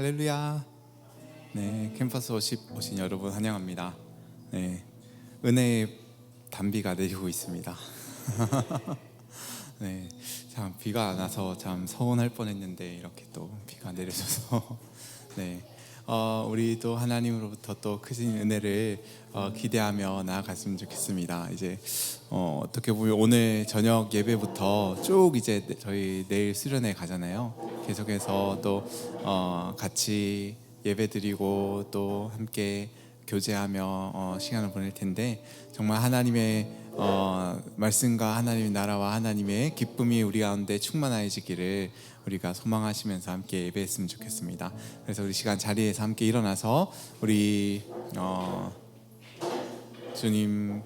할렐루야. 네, 캠퍼스 오신 여러분 환영합니다. 네, 은혜의 단비가 내리고 있습니다. 네, 참 비가 안 와서 참 서운할 뻔했는데 이렇게 또 비가 내려줘서 네, 우리 또 하나님으로부터 또 크신 은혜를 기대하며 나아갔으면 좋겠습니다. 이제 어떻게 보면 오늘 저녁 예배부터 쭉 이제 저희 내일 수련회 가잖아요. 계속해서 또 같이 예배드리고 또 함께 교제하며 시간을 보낼 텐데 정말 하나님의 말씀과 하나님의 나라와 하나님의 기쁨이 우리 가운데 충만해지기를 우리가 소망하시면서 함께 예배했으면 좋겠습니다. 그래서 우리 시간 자리에서 함께 일어나서 우리 주님의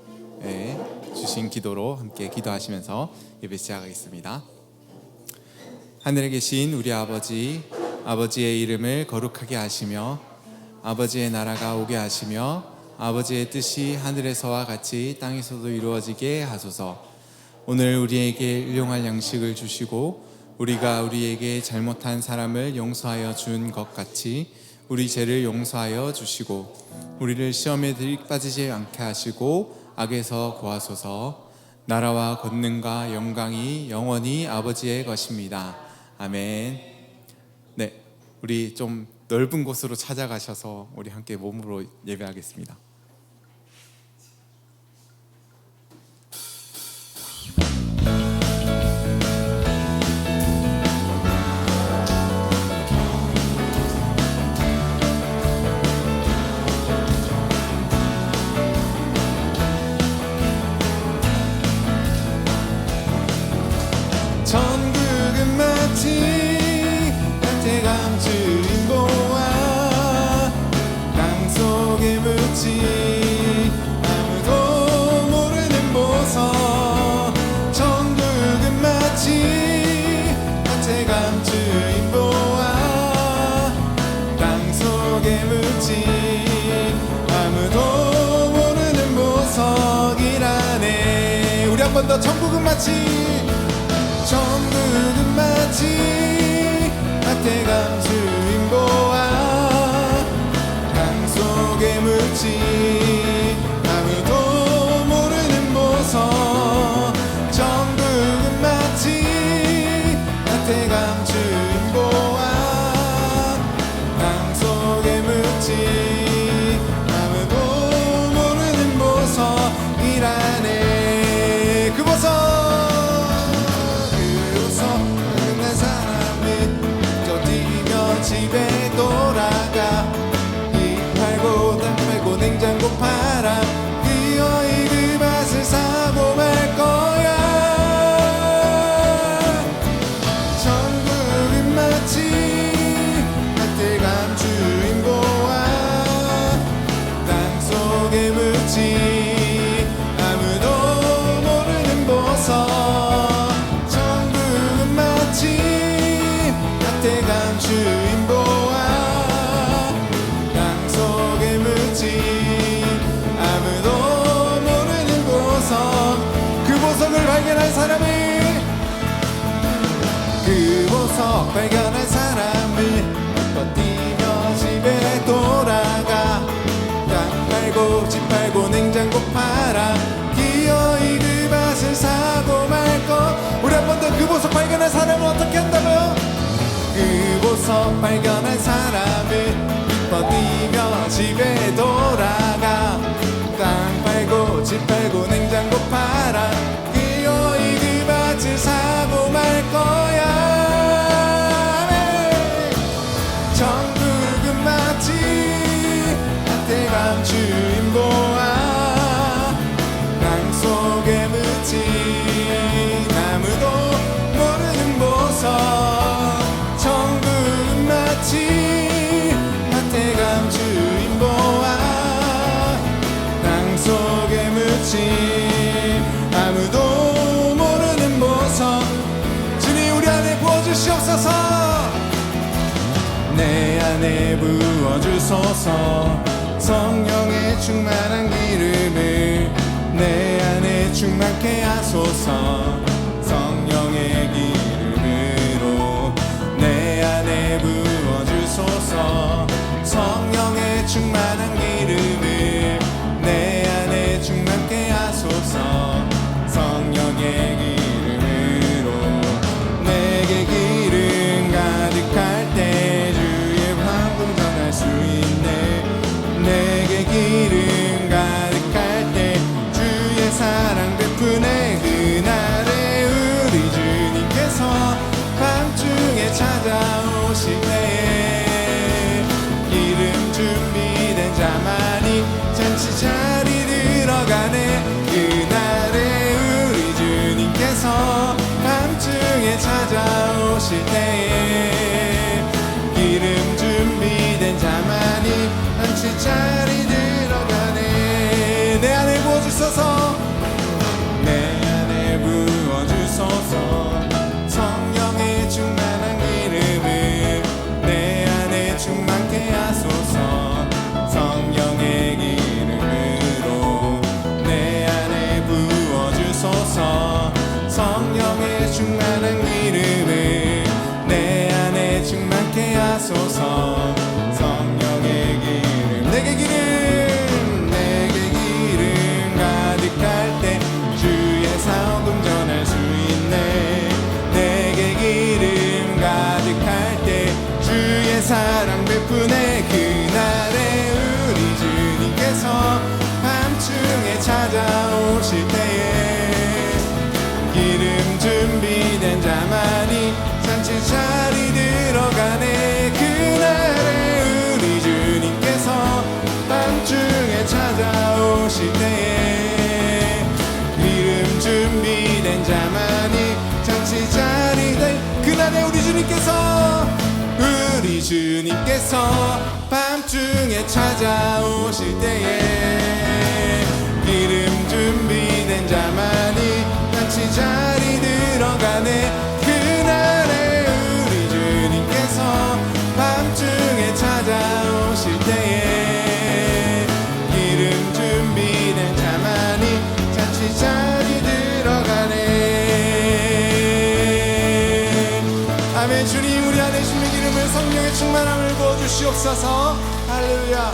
주신 기도로 함께 기도하시면서 예배 시작하겠습니다. 하늘에 계신 우리 아버지의 이름을 거룩하게 하시며 아버지의 나라가 오게 하시며 아버지의 뜻이 하늘에서와 같이 땅에서도 이루어지게 하소서. 오늘 우리에게 일용할 양식을 주시고 우리가 우리에게 잘못한 사람을 용서하여 준 것 같이 우리 죄를 용서하여 주시고 우리를 시험에 빠지지 않게 하시고 악에서 구하소서. 나라와 권능과 영광이 영원히 아버지의 것입니다. 아멘. 네, 우리 좀 넓은 곳으로 찾아가셔서 우리 함께 몸으로 예배하겠습니다. 천국은 마치 나태감 주인 보아 땅속에 묻지 아무도 모르는 보석. 천국은 마치 나태감 주인 보아 땅속에 묻지 아무도 모르는 보석이라네. 우리 한 번 더. 천국은 마치 나태감 주인 보아 땅속에 묻지 아무도 모르는 보석. 천국은 마치 나태감 주인 보아 땅속에 묻지 아무도 모르는 보석이라네. 그 보석 집에 돌아가 이 팔고 땅 팔고 냉장고 팔아 기어이 그 맛을 사고 말 거야. 천국은 마치 나태감 주인 보아 땅속에 묻지 아무도 모르는 보석. 천국은 마치 나태감 주인 발견한 사람이 그 보석 발견한 사람을 뻗뛰며 집에 돌아가 땅 팔고 집 팔고 냉장고 팔아 기어이 그 맛을 사고 말것. 우리 한 번 더. 그 보석 발견한 사람은 어떻게 한다고요? 그 보석 발견한 사람을 뻗뛰며 집에 돌아가 땅 팔고 집 팔고 냉장고 팔아 사고 말 거야. 네. 천국은 마치 나태감 주인 보아 땅속에 묻지 아무도 모르는 보석. 천국은 마치 나태감 주인 보아 땅속에 묻지 아무도 주님 우리 안에 부어주시옵소서. 내 안에 부어주소서. 성령의 충만한 기름을 내 안에 충만케 하소서. 성령의 기름으로 내 안에 부어주소서. 충만케 하소서. 성령의 기름으로 내 안에 부어주소서. 성령의 충만한 기름을 내 안에 충만케 하소서. 성령의 기름 내게 기름 가득할 때 주의 사옥 전할 수 있네. 내게 기름 가득할 때 주의 사랑 베푸네. 그날에 우리 주님께서 밤중에 찾아오실 때에 기름 준비된 자만이 잔치 자리 들어가네. 그날에 우리 주님께서 밤중에 찾아오실 때에 기름 준비된 자만이 잔치 자리 될 그날에 우리 주님께서 밤중에 찾아오실 때에 기름 준비된 자만이 잔치 자리 들어가네. 그날에 우리 주님께서 밤중에 찾아오실 때에 기름 준비된 자만이 잔치 자리 들어가네. 아멘. 주님 우리 안에 주의 기름을 성령의 충만함을 부어주시옵소서. 할렐루야.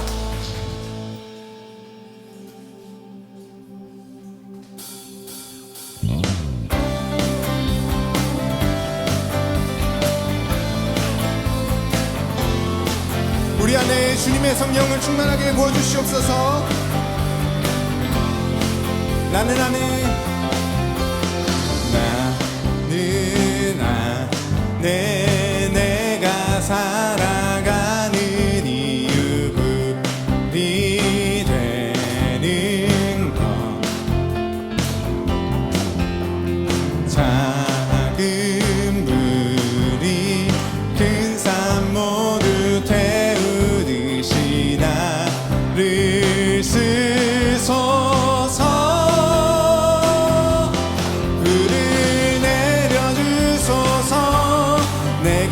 우리 안에 주님의 성령을 충만하게 부어주시옵소서. 나는 내가 살아가는 이유 불이 되는 것. 작은 물이 큰 산 모두 태우듯이 나를 쓰소서. 불을 내려주소서. 내게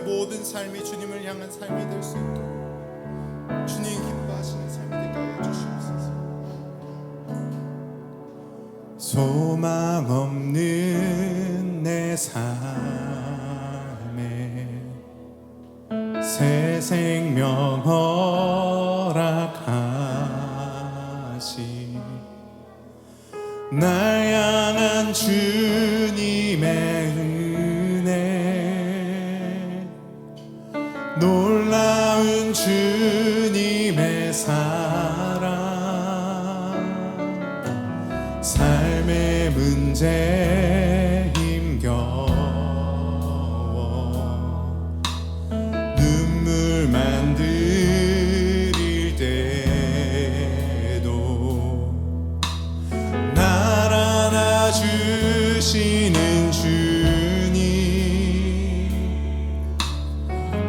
모든 삶이 주님을 향한 삶이 될 수 있도록 주님 기뻐하시는 삶이 되게 하여 주시옵소서. 소망 없는 내 삶에 새 생명 허락하시 날 향한 주님의 은혜 놀라운 주님의 사랑 삶의 문제 힘겨워 눈물만 들일 때도 날 안아주시는 주님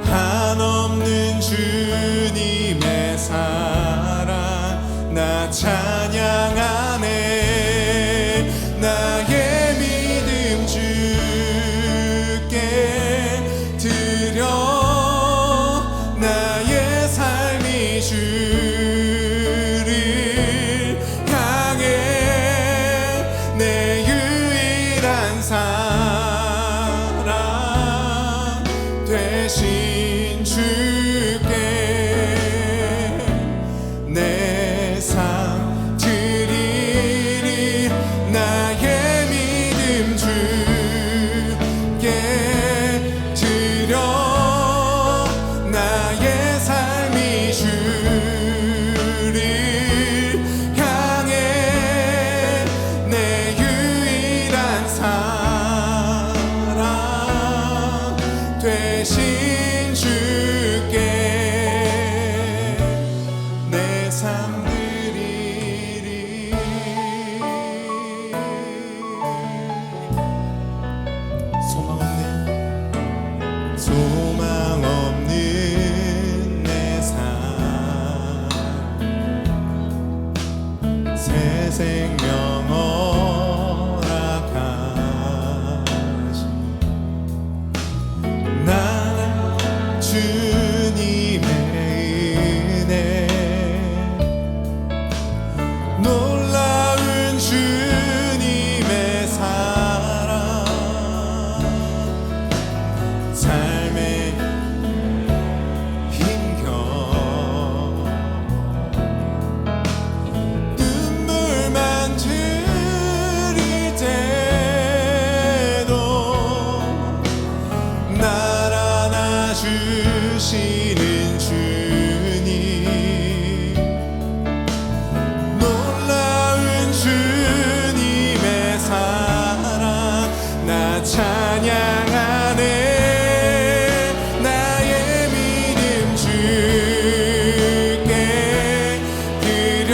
한없는 주님의 사랑 나 찬양하네 나의 믿음 주께 드려 나의 삶이 주를 향해 내 유일한 사랑 되신 주께 내 삶 드리리 나의 믿음 주께 드려 나의 삶이 주를 향해 내 유일한 사랑 되신 주께 내 삶 드리리 소망 없는 내 삶 새 생명 허락하시 나는 주님의 은혜 놀라운 주님의 사랑 삶의 힘겨워 눈물만 들일 때도 날 안아주시는 주님 놀라운 주님의 사랑 나 찬양하네 나의 믿음 주께 드려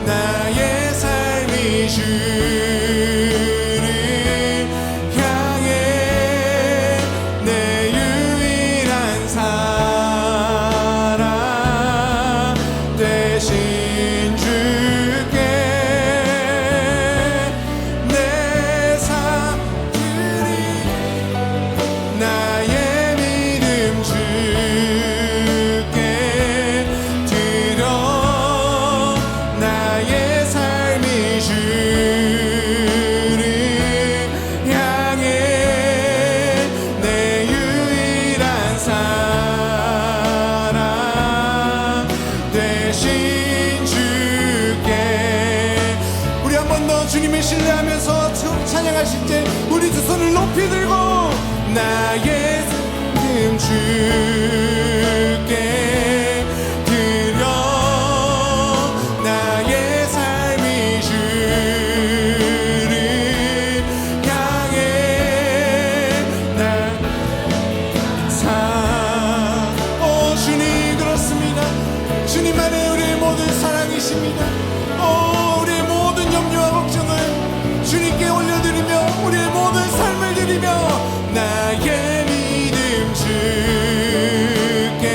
나의 삶이 주를 향해 내 유일한 사랑 되신 주께 내 삶 드리 나의 믿음 주께 드려 나의 삶이 주를 향해 내 유일한 사랑 되신 주께 우리 한 번 더 주님을 신뢰하면서 찬양하실 때 우리 두 손을 높이 들고 나의 믿음 주께 드려 나의 삶이 주를 향해 오 주님 그렇습니다 주님 안에 우리의 모든 사랑이십니다 우리의 모든 염려와 걱정을 주님께 올려드리며 우리의 모든 삶을 드리며 나의 믿음 주께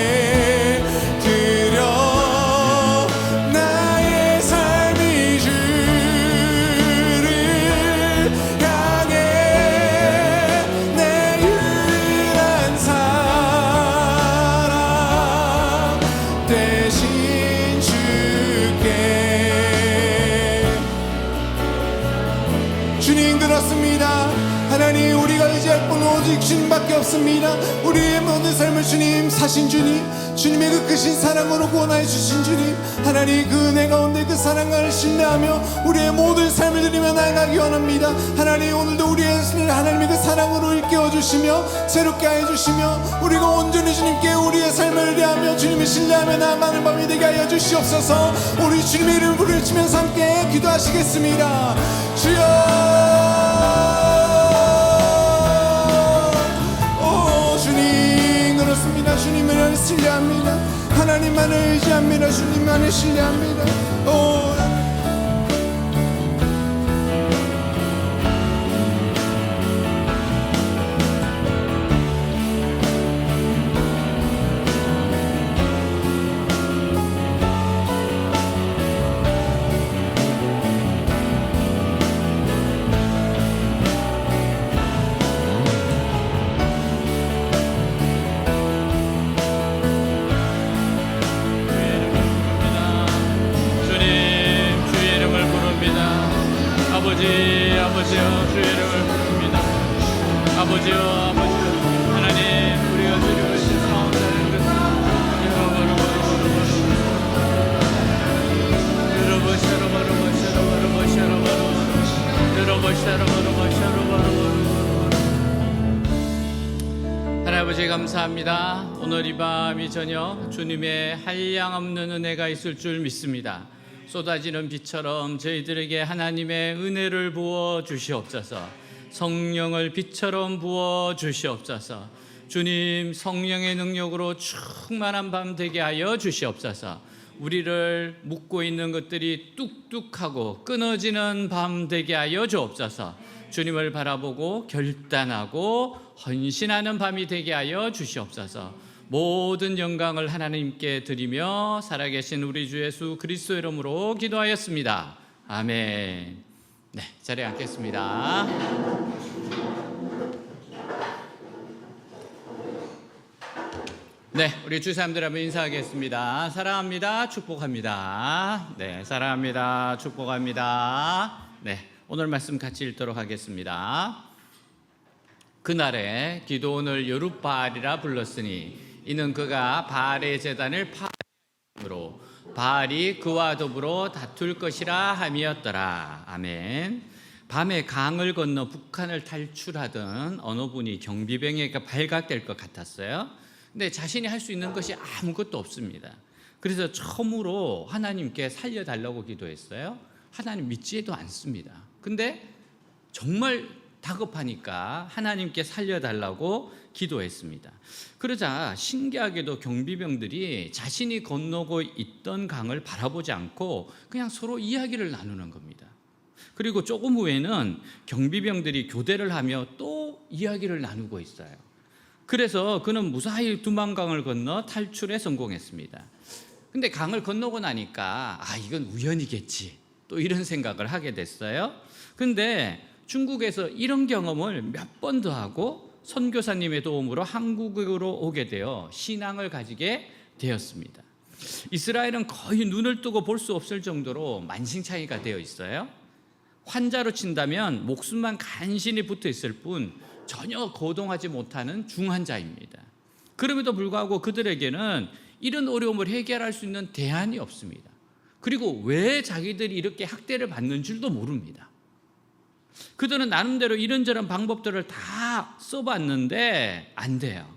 그렇습니다. 하나님, 우리가 의지할 분은 오직 주님밖에 없습니다. 우리의 모든 삶을 주님 사신 주님, 주님의 그 크신 사랑으로 구원하여 주신 주님, 하나님 그 은혜 가운데 그 사랑을 신뢰하며 우리의 모든 삶을 드리며 나아가기 원합니다. 하나님, 오늘도 우리의 하나님의 그 사랑으로 일깨워 주시며 새롭게 하여 주시며 우리가 온전히 주님께 우리의 삶을 의뢰하며 주님을 신뢰하며 나아가는 밤이 되게 하여 주시옵소서. 우리 주님의 이름을 부르시면서 함께 기도하시겠습니다. 주여, 주님, 그렇습니다. 주님을 신뢰합니다. 하나님만을 의지합니다. 주님만을 신뢰합니다. 아버지여, 주의 이름을 부릅니다. 아버지여, 하나님, 우리가 주님을 신성하다는 것은 하나님 아버지, 감사합니다. 오늘 이 밤 이 저녁 주님의 한량없는 은혜가 있을 줄 믿습니다. 쏟아지는 비처럼 저희들에게 하나님의 은혜를 부어 주시옵소서. 성령을 빛처럼 부어 주시옵소서. 주님, 성령의 능력으로 충만한 밤 되게 하여 주시옵소서. 우리를 묶고 있는 것들이 뚝뚝하고 끊어지는 밤 되게 하여 주옵소서. 주님을 바라보고 결단하고 헌신하는 밤이 되게 하여 주시옵소서. 모든 영광을 하나님께 드리며 살아계신 우리 주 예수 그리스도 이름으로 기도하였습니다. 아멘. 네, 자리에 앉겠습니다. 네, 우리 주 사람들 한번 인사하겠습니다. 사랑합니다. 축복합니다. 네, 사랑합니다. 축복합니다. 네, 오늘 말씀 같이 읽도록 하겠습니다. 그날에 기드온을 여룻바알이라 불렀으니 이는 그가 바알의 제단을 파하므로 바알이 그와 더불어 다툴 것이라 함이었더라. 아멘. 밤에 강을 건너 북한을 탈출하던 어느 분이 경비병에게 발각될 것 같았어요. 근데 자신이 할 수 있는 것이 아무것도 없습니다. 그래서 처음으로 하나님께 살려달라고 기도했어요. 하나님 믿지도 않습니다. 근데 정말 다급하니까 하나님께 살려달라고 기도했습니다. 그러자 신기하게도 경비병들이 자신이 건너고 있던 강을 바라보지 않고 그냥 서로 이야기를 나누는 겁니다. 그리고 조금 후에는 경비병들이 교대를 하며 또 이야기를 나누고 있어요. 그래서 그는 무사히 두만강을 건너 탈출에 성공했습니다. 근데 강을 건너고 나니까 이건 우연이겠지, 또 이런 생각을 하게 됐어요. 근데 중국에서 이런 경험을 몇 번 더 하고 선교사님의 도움으로 한국으로 오게 되어 신앙을 가지게 되었습니다. 이스라엘은 거의 눈을 뜨고 볼 수 없을 정도로 만신창이가 되어 있어요. 환자로 친다면 목숨만 간신히 붙어 있을 뿐 전혀 거동하지 못하는 중환자입니다. 그럼에도 불구하고 그들에게는 이런 어려움을 해결할 수 있는 대안이 없습니다. 그리고 왜 자기들이 이렇게 학대를 받는 줄도 모릅니다. 그들은 나름대로 이런저런 방법들을 다 써봤는데 안 돼요.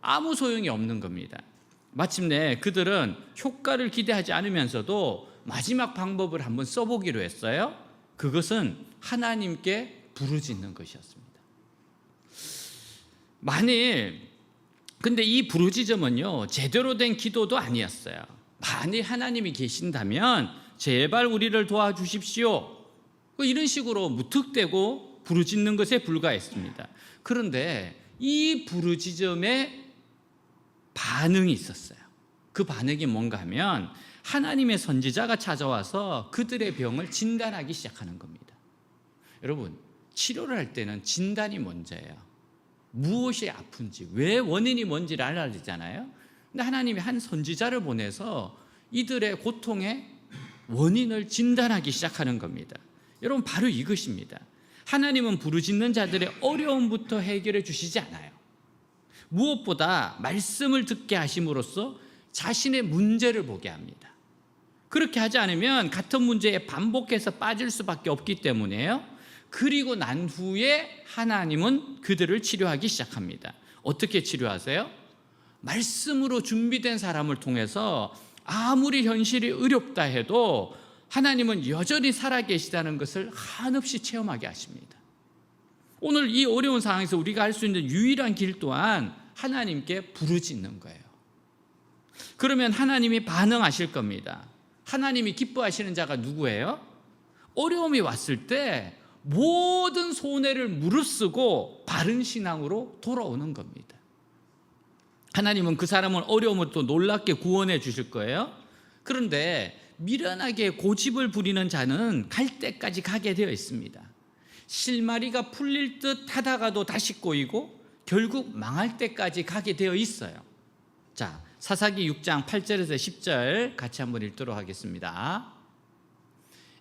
아무 소용이 없는 겁니다. 마침내 그들은 효과를 기대하지 않으면서도 마지막 방법을 한번 써보기로 했어요. 그것은 하나님께 부르짖는 것이었습니다. 근데 이 부르짖음은요, 제대로 된 기도도 아니었어요. 만일 하나님이 계신다면 제발 우리를 도와주십시오, 이런 식으로 무턱대고 부르짖는 것에 불과했습니다. 그런데 이 부르짖음에 반응이 있었어요. 그 반응이 뭔가 하면 하나님의 선지자가 찾아와서 그들의 병을 진단하기 시작하는 겁니다. 여러분, 치료를 할 때는 진단이 먼저예요. 무엇이 아픈지, 왜 원인이 뭔지를 알아야 되잖아요. 근데 하나님이 한 선지자를 보내서 이들의 고통의 원인을 진단하기 시작하는 겁니다. 여러분, 바로 이것입니다. 하나님은 부르짖는 자들의 어려움부터 해결해 주시지 않아요. 무엇보다 말씀을 듣게 하심으로써 자신의 문제를 보게 합니다. 그렇게 하지 않으면 같은 문제에 반복해서 빠질 수밖에 없기 때문에요. 그리고 난 후에 하나님은 그들을 치료하기 시작합니다. 어떻게 치료하세요? 말씀으로 준비된 사람을 통해서 아무리 현실이 어렵다 해도 하나님은 여전히 살아계시다는 것을 한없이 체험하게 하십니다. 오늘 이 어려운 상황에서 우리가 할 수 있는 유일한 길 또한 하나님께 부르짖는 거예요. 그러면 하나님이 반응하실 겁니다. 하나님이 기뻐하시는 자가 누구예요? 어려움이 왔을 때 모든 손해를 무릅쓰고 바른 신앙으로 돌아오는 겁니다. 하나님은 그 사람을 어려움으로부터 놀랍게 구원해 주실 거예요. 그런데 미련하게 고집을 부리는 자는 갈 때까지 가게 되어 있습니다. 실마리가 풀릴 듯 하다가도 다시 꼬이고 결국 망할 때까지 가게 되어 있어요. 자, 사사기 6장 8절에서 10절 같이 한번 읽도록 하겠습니다.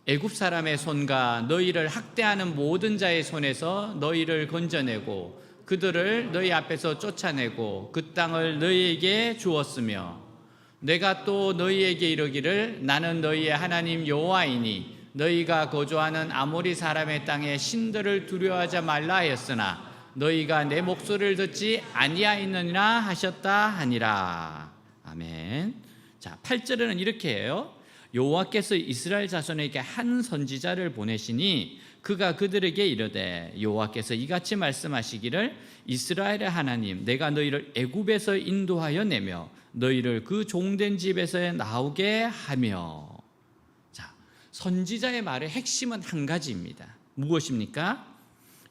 애굽 사람의 손과 너희를 학대하는 모든 자의 손에서 너희를 건져내고 그들을 너희 앞에서 쫓아내고 그 땅을 너희에게 주었으며 내가 또 너희에게 이르기를 나는 너희의 하나님 여호와이니 너희가 거주하는 아모리 사람의 땅에 신들을 두려워하지 말라 하였으나 너희가 내 목소리를 듣지 아니하였느니라 하셨다 하니라. 아멘. 자, 8절에는 이렇게 해요. 여호와께서 이스라엘 자손에게 한 선지자를 보내시니 그가 그들에게 이르되 여호와께서 이같이 말씀하시기를 이스라엘의 하나님 내가 너희를 애굽에서 인도하여 내며 너희를 그 종된 집에서 나오게 하며. 자, 선지자의 말의 핵심은 한 가지입니다. 무엇입니까?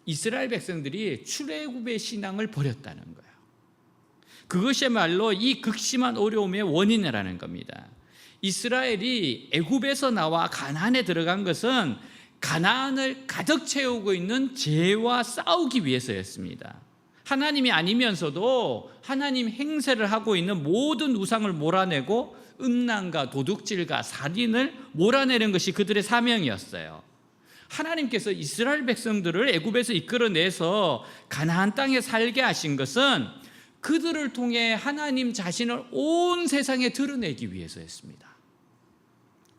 이스라엘 백성들이 출애굽의 신앙을 버렸다는 거예요. 그것이야말로 이 극심한 어려움의 원인이라는 겁니다. 이스라엘이 애굽에서 나와 가나안에 들어간 것은 가나안을 가득 채우고 있는 죄와 싸우기 위해서였습니다. 하나님이 아니면서도 하나님 행세를 하고 있는 모든 우상을 몰아내고 음란과 도둑질과 살인을 몰아내는 것이 그들의 사명이었어요. 하나님께서 이스라엘 백성들을 애굽에서 이끌어내서 가나안 땅에 살게 하신 것은 그들을 통해 하나님 자신을 온 세상에 드러내기 위해서였습니다.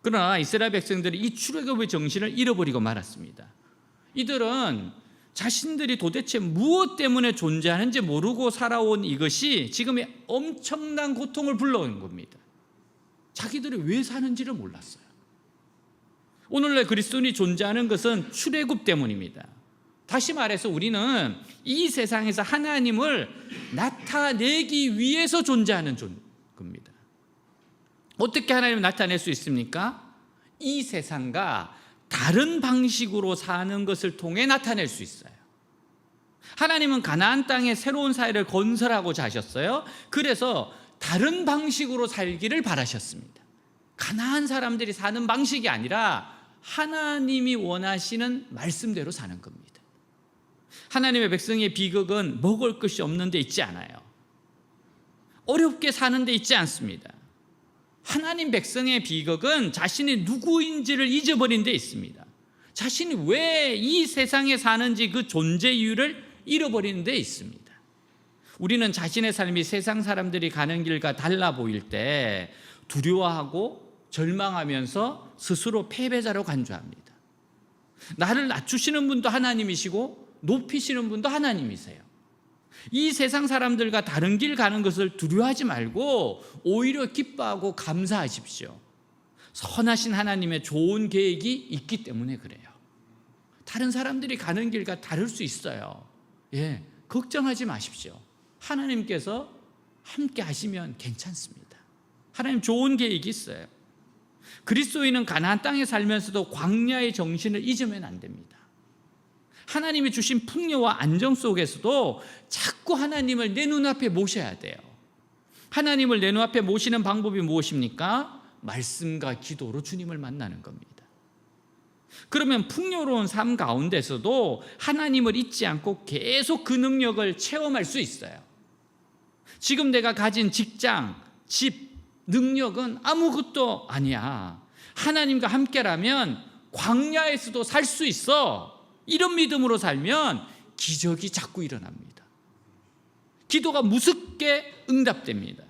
그러나 이스라엘 백성들이 이 출애굽의 정신을 잃어버리고 말았습니다. 이들은 자신들이 도대체 무엇 때문에 존재하는지 모르고 살아온 이것이 지금의 엄청난 고통을 불러온 겁니다. 자기들이 왜 사는지를 몰랐어요. 오늘날 그리스도인이 존재하는 것은 출애굽 때문입니다. 다시 말해서 우리는 이 세상에서 하나님을 나타내기 위해서 존재하는 겁니다. 어떻게 하나님을 나타낼 수 있습니까? 이 세상과 다른 방식으로 사는 것을 통해 나타낼 수 있어요. 하나님은 가나안 땅에 새로운 사회를 건설하고자 하셨어요. 그래서 다른 방식으로 살기를 바라셨습니다. 가나안 사람들이 사는 방식이 아니라 하나님이 원하시는 말씀대로 사는 겁니다. 하나님의 백성의 비극은 먹을 것이 없는 데 있지 않아요. 어렵게 사는 데 있지 않습니다. 하나님 백성의 비극은 자신이 누구인지를 잊어버린 데 있습니다. 자신이 왜 이 세상에 사는지 그 존재 이유를 잃어버리는 데 있습니다. 우리는 자신의 삶이 세상 사람들이 가는 길과 달라 보일 때 두려워하고 절망하면서 스스로 패배자로 간주합니다. 나를 낮추시는 분도 하나님이시고 높이시는 분도 하나님이세요. 이 세상 사람들과 다른 길 가는 것을 두려워하지 말고 오히려 기뻐하고 감사하십시오. 선하신 하나님의 좋은 계획이 있기 때문에 그래요. 다른 사람들이 가는 길과 다를 수 있어요. 걱정하지 마십시오. 하나님께서 함께 하시면 괜찮습니다. 하나님 좋은 계획이 있어요. 그리스도인은 가나안 땅에 살면서도 광야의 정신을 잊으면 안 됩니다. 하나님이 주신 풍요와 안정 속에서도 자꾸 하나님을 내 눈앞에 모셔야 돼요. 하나님을 내 눈앞에 모시는 방법이 무엇입니까? 말씀과 기도로 주님을 만나는 겁니다. 그러면 풍요로운 삶 가운데서도 하나님을 잊지 않고 계속 그 능력을 체험할 수 있어요. 지금 내가 가진 직장, 집, 능력은 아무것도 아니야. 하나님과 함께라면 광야에서도 살 수 있어. 이런 믿음으로 살면 기적이 자꾸 일어납니다. 기도가 무섭게 응답됩니다.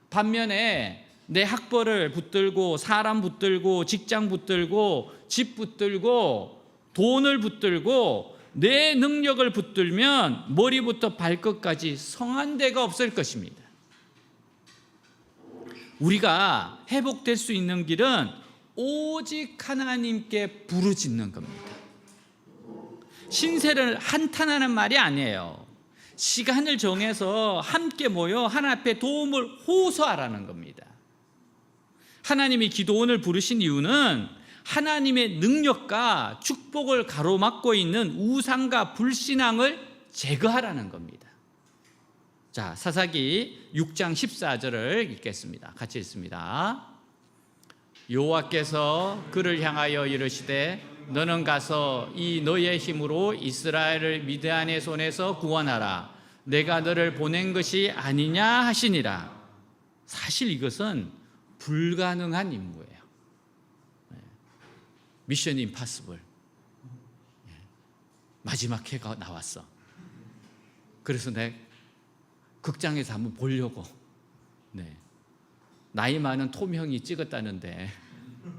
반면에 내 학벌을 붙들고 사람 붙들고 직장 붙들고 집 붙들고 돈을 붙들고 내 능력을 붙들면 머리부터 발끝까지 성한 데가 없을 것입니다. 우리가 회복될 수 있는 길은 오직 하나님께 부르짖는 겁니다. 신세를 한탄하는 말이 아니에요. 시간을 정해서 함께 모여 하나님 앞에 도움을 호소하라는 겁니다. 하나님이 기도원을 부르신 이유는 하나님의 능력과 축복을 가로막고 있는 우상과 불신앙을 제거하라는 겁니다. 자, 사사기 6장 14절을 읽겠습니다. 같이 읽습니다. 여호와께서 그를 향하여 이르시되 너는 가서 이 너의 힘으로 이스라엘을 미드안의 손에서 구원하라. 내가 너를 보낸 것이 아니냐 하시니라. 사실 이것은 불가능한 임무예요. 미션 임파서블. 마지막 회가 나왔어. 그래서 내 극장에서 한번 보려고. 나이 많은 톰 형이 찍었다는데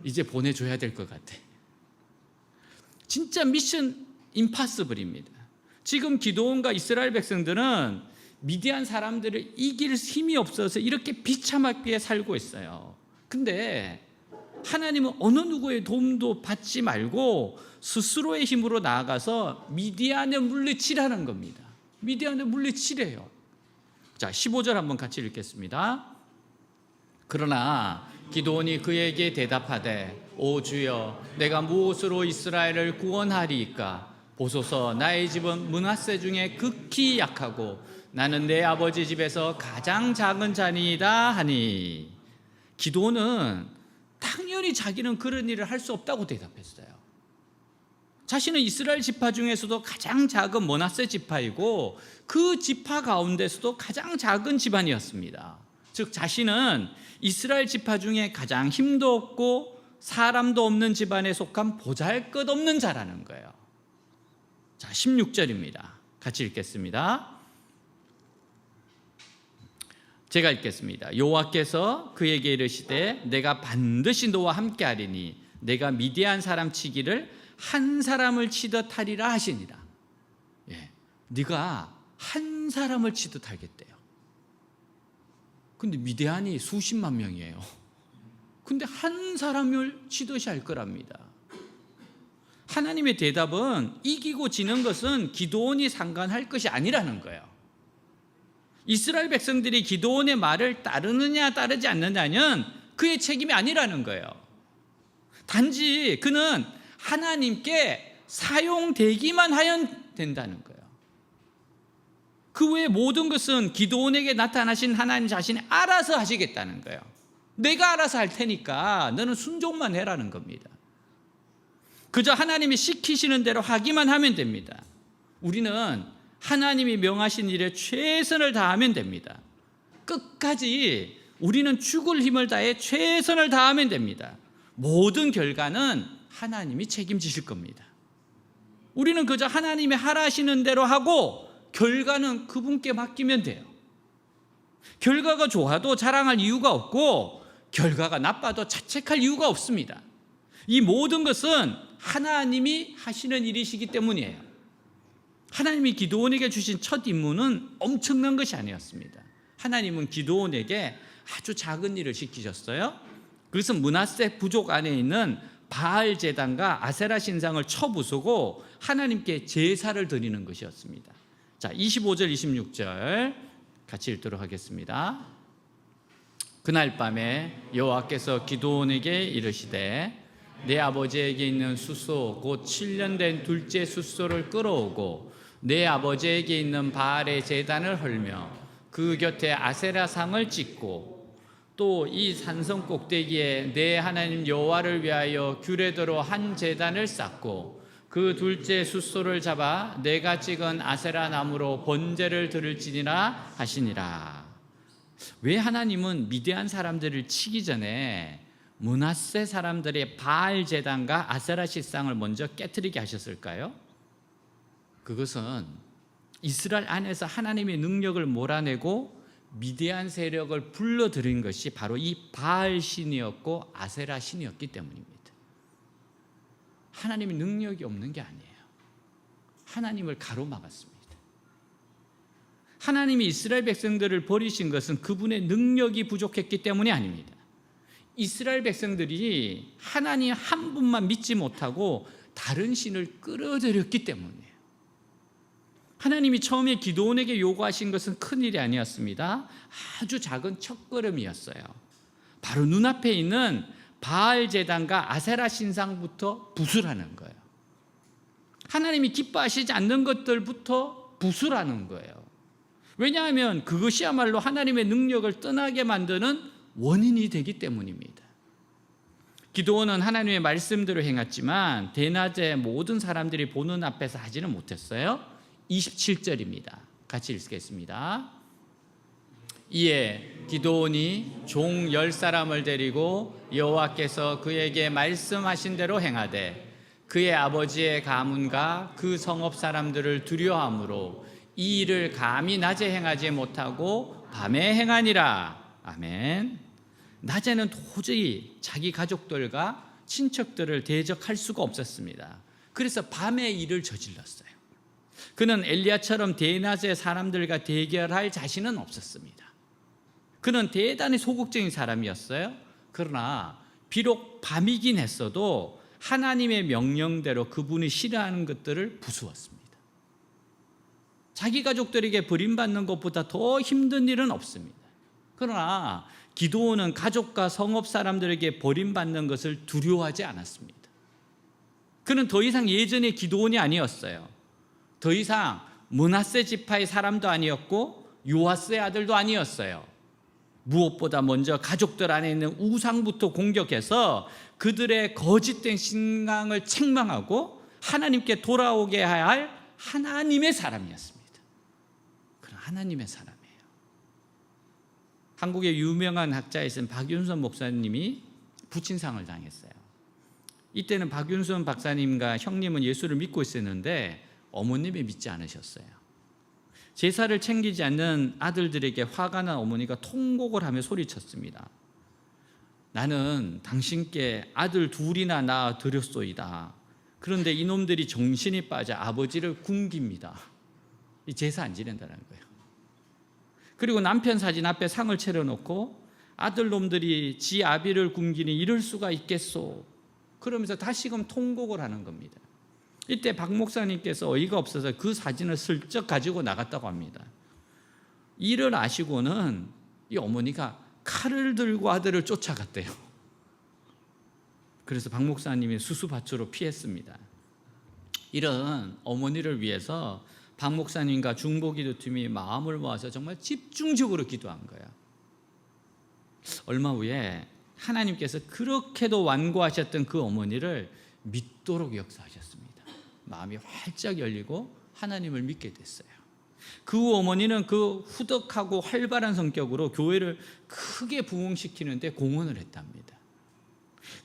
이제 보내줘야 될 것 같아. 진짜 미션 임파서블입니다. 지금 기드온과 이스라엘 백성들은 미디안 사람들을 이길 힘이 없어서 이렇게 비참하게 살고 있어요. 근데 하나님은 어느 누구의 도움도 받지 말고 스스로의 힘으로 나아가서 미디안을 물리치라는 겁니다. 미디안을 물리치래요. 자, 15절 한번 같이 읽겠습니다. 그러나 기드온이 그에게 대답하되 오 주여 내가 무엇으로 이스라엘을 구원하리이까? 보소서 나의 집은 므낫세 중에 극히 약하고 나는 내 아버지 집에서 가장 작은 자니이다 하니. 기드온은 당연히 자기는 그런 일을 할 수 없다고 대답했어요. 자신은 이스라엘 지파 중에서도 가장 작은 므낫세 지파이고 그 지파 가운데서도 가장 작은 집안이었습니다. 즉 자신은 이스라엘 지파 중에 가장 힘도 없고 사람도 없는 집안에 속한 보잘것없는 자라는 거예요. 자, 16절입니다. 같이 읽겠습니다. 제가 읽겠습니다. 여호와께서 그에게 이르시되 내가 반드시 너와 함께하리니 내가 미디안 사람 치기를 한 사람을 치듯 하리라 하시니라. 네가 한 사람을 치듯 하겠대요. 근데 미디안이 수십만 명이에요. 근데 한 사람을 치듯이 할 거랍니다. 하나님의 대답은 이기고 지는 것은 기드온이 상관할 것이 아니라는 거예요. 이스라엘 백성들이 기드온의 말을 따르느냐 따르지 않느냐는 그의 책임이 아니라는 거예요. 단지 그는 하나님께 사용되기만 하면 된다는 거예요. 그 외의 모든 것은 기드온에게 나타나신 하나님 자신이 알아서 하시겠다는 거예요. 내가 알아서 할 테니까 너는 순종만 해라는 겁니다. 그저 하나님이 시키시는 대로 하기만 하면 됩니다. 우리는 하나님이 명하신 일에 최선을 다하면 됩니다. 끝까지 우리는 죽을 힘을 다해 최선을 다하면 됩니다. 모든 결과는 하나님이 책임지실 겁니다. 우리는 그저 하나님이 하라 하시는 대로 하고 결과는 그분께 맡기면 돼요. 결과가 좋아도 자랑할 이유가 없고 결과가 나빠도 자책할 이유가 없습니다. 이 모든 것은 하나님이 하시는 일이시기 때문이에요. 하나님이 기드온에게 주신 첫 임무는 엄청난 것이 아니었습니다. 하나님은 기드온에게 아주 작은 일을 시키셨어요. 그것은 므낫세 부족 안에 있는 바알 제단과 아세라 신상을 쳐부수고 하나님께 제사를 드리는 것이었습니다. 자, 25절 26절 같이 읽도록 하겠습니다. 그날 밤에 여호와께서 기드온에게 이르시되 내 아버지에게 있는 숫소 곧 7년 된 둘째 숫소를 끌어오고 내 아버지에게 있는 바알의 제단을 헐며 그 곁에 아세라상을 찍고 또 이 산성 꼭대기에 내 하나님 여호와를 위하여 규례대로 한 제단을 쌓고 그 둘째 숫소를 잡아 내가 찍은 아세라 나무로 번제를 드릴지니라 하시니라. 왜 하나님은 미디안 사람들을 치기 전에 므낫세 사람들의 바알 제단과 아세라 식상을 먼저 깨트리게 하셨을까요? 그것은 이스라엘 안에서 하나님의 능력을 몰아내고 미디안 세력을 불러들인 것이 바로 이 바알 신이었고 아세라 신이었기 때문입니다. 하나님의 능력이 없는 게 아니에요. 하나님을 가로막았습니다. 하나님이 이스라엘 백성들을 버리신 것은 그분의 능력이 부족했기 때문이 아닙니다. 이스라엘 백성들이 하나님 한 분만 믿지 못하고 다른 신을 끌어들였기 때문이에요. 하나님이 처음에 기드온에게 요구하신 것은 큰일이 아니었습니다. 아주 작은 첫걸음이었어요. 바로 눈앞에 있는 바알 제단과 아세라 신상부터 부수라는 거예요. 하나님이 기뻐하시지 않는 것들부터 부수라는 거예요. 왜냐하면 그것이야말로 하나님의 능력을 떠나게 만드는 원인이 되기 때문입니다. 기드온은 하나님의 말씀대로 행했지만 대낮에 모든 사람들이 보는 앞에서 하지는 못했어요. 27절입니다. 같이 읽겠습니다. 이에 기드온이 종 10사람을 데리고 여호와께서 그에게 말씀하신 대로 행하되 그의 아버지의 가문과 그 성읍 사람들을 두려워하므로 이 일을 감히 낮에 행하지 못하고 밤에 행하니라. 아멘. 낮에는 도저히 자기 가족들과 친척들을 대적할 수가 없었습니다. 그래서 밤에 일을 저질렀어요. 그는 엘리야처럼 대낮에 사람들과 대결할 자신은 없었습니다. 그는 대단히 소극적인 사람이었어요. 그러나 비록 밤이긴 했어도 하나님의 명령대로 그분이 싫어하는 것들을 부수었습니다. 자기 가족들에게 버림받는 것보다 더 힘든 일은 없습니다. 그러나 기드온은 가족과 성읍 사람들에게 버림받는 것을 두려워하지 않았습니다. 그는 더 이상 예전의 기드온이 아니었어요. 더 이상 므낫세 지파의 사람도 아니었고 요아스의 아들도 아니었어요. 무엇보다 먼저 가족들 안에 있는 우상부터 공격해서 그들의 거짓된 신앙을 책망하고 하나님께 돌아오게 할 하나님의 사람이었습니다. 그런 하나님의 사람이에요. 한국의 유명한 학자이신 박윤선 목사님이 부친상을 당했어요. 이때는 박윤선 박사님과 형님은 예수를 믿고 있었는데 어머님이 믿지 않으셨어요. 제사를 챙기지 않는 아들들에게 화가 난 어머니가 통곡을 하며 소리쳤습니다. 나는 당신께 아들 둘이나 낳아 드렸소이다. 그런데 이놈들이 정신이 빠져 아버지를 굶깁니다. 이 제사 안 지낸다는 거예요. 그리고 남편 사진 앞에 상을 차려놓고 아들놈들이 지 아비를 굶기니 이럴 수가 있겠소. 그러면서 다시금 통곡을 하는 겁니다. 이때 박 목사님께서 어이가 없어서 그 사진을 슬쩍 가지고 나갔다고 합니다. 이를 아시고는 이 어머니가 칼을 들고 아들을 쫓아갔대요. 그래서 박 목사님이 수수밭으로 피했습니다. 이런 어머니를 위해서 박 목사님과 중보기도팀이 마음을 모아서 정말 집중적으로 기도한 거예요. 얼마 후에 하나님께서 그렇게도 완고하셨던 그 어머니를 믿도록 역사하셨습니다. 마음이 활짝 열리고 하나님을 믿게 됐어요. 그 어머니는 그 후덕하고 활발한 성격으로 교회를 크게 부흥시키는데 공헌을 했답니다.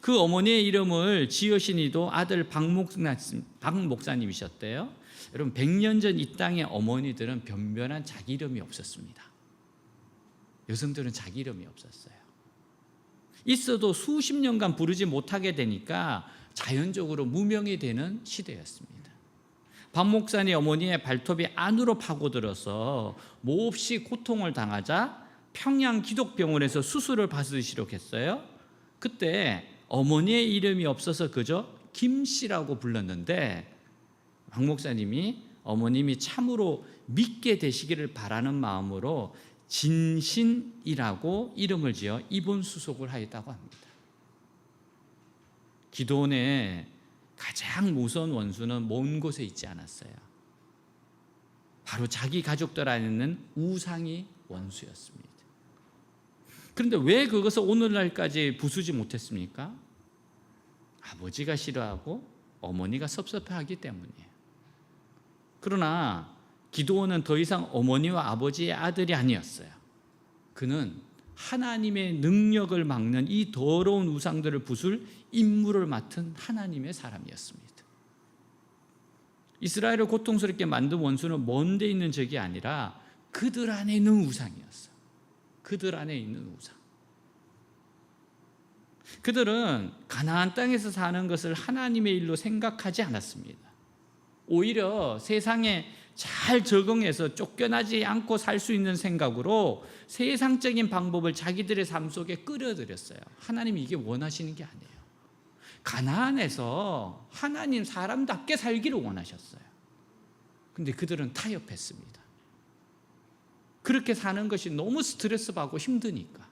그 어머니의 이름을 지으신 이도 아들 박 목사님이셨대요. 여러분 100년 전 이 땅의 어머니들은 변변한 자기 이름이 없었습니다. 여성들은 자기 이름이 없었어요. 있어도 수십 년간 부르지 못하게 되니까 자연적으로 무명이 되는 시대였습니다. 박 목사님 어머니의 발톱이 안으로 파고들어서 몹시 고통을 당하자 평양 기독병원에서 수술을 받으시려고 했어요. 그때 어머니의 이름이 없어서 그저 김씨라고 불렀는데 박 목사님이 어머님이 참으로 믿게 되시기를 바라는 마음으로 진신이라고 이름을 지어 입원 수속을 하였다고 합니다. 기드온의 가장 무서운 원수는 먼 곳에 있지 않았어요. 바로 자기 가족들 안에 있는 우상이 원수였습니다. 그런데 왜 그것을 오늘날까지 부수지 못했습니까? 아버지가 싫어하고 어머니가 섭섭해하기 때문이에요. 그러나 기드온은 더 이상 어머니와 아버지의 아들이 아니었어요. 그는 하나님의 능력을 막는 이 더러운 우상들을 부술 임무를 맡은 하나님의 사람이었습니다. 이스라엘을 고통스럽게 만든 원수는 먼 데 있는 적이 아니라 그들 안에 있는 우상이었어. 그들 안에 있는 우상. 그들은 가나안 땅에서 사는 것을 하나님의 일로 생각하지 않았습니다. 오히려 세상에 잘 적응해서 쫓겨나지 않고 살 수 있는 생각으로 세상적인 방법을 자기들의 삶 속에 끌어들였어요. 하나님이 이게 원하시는 게 아니에요. 가나안에서 하나님 사람답게 살기를 원하셨어요. 근데 그들은 타협했습니다. 그렇게 사는 것이 너무 스트레스 받고 힘드니까.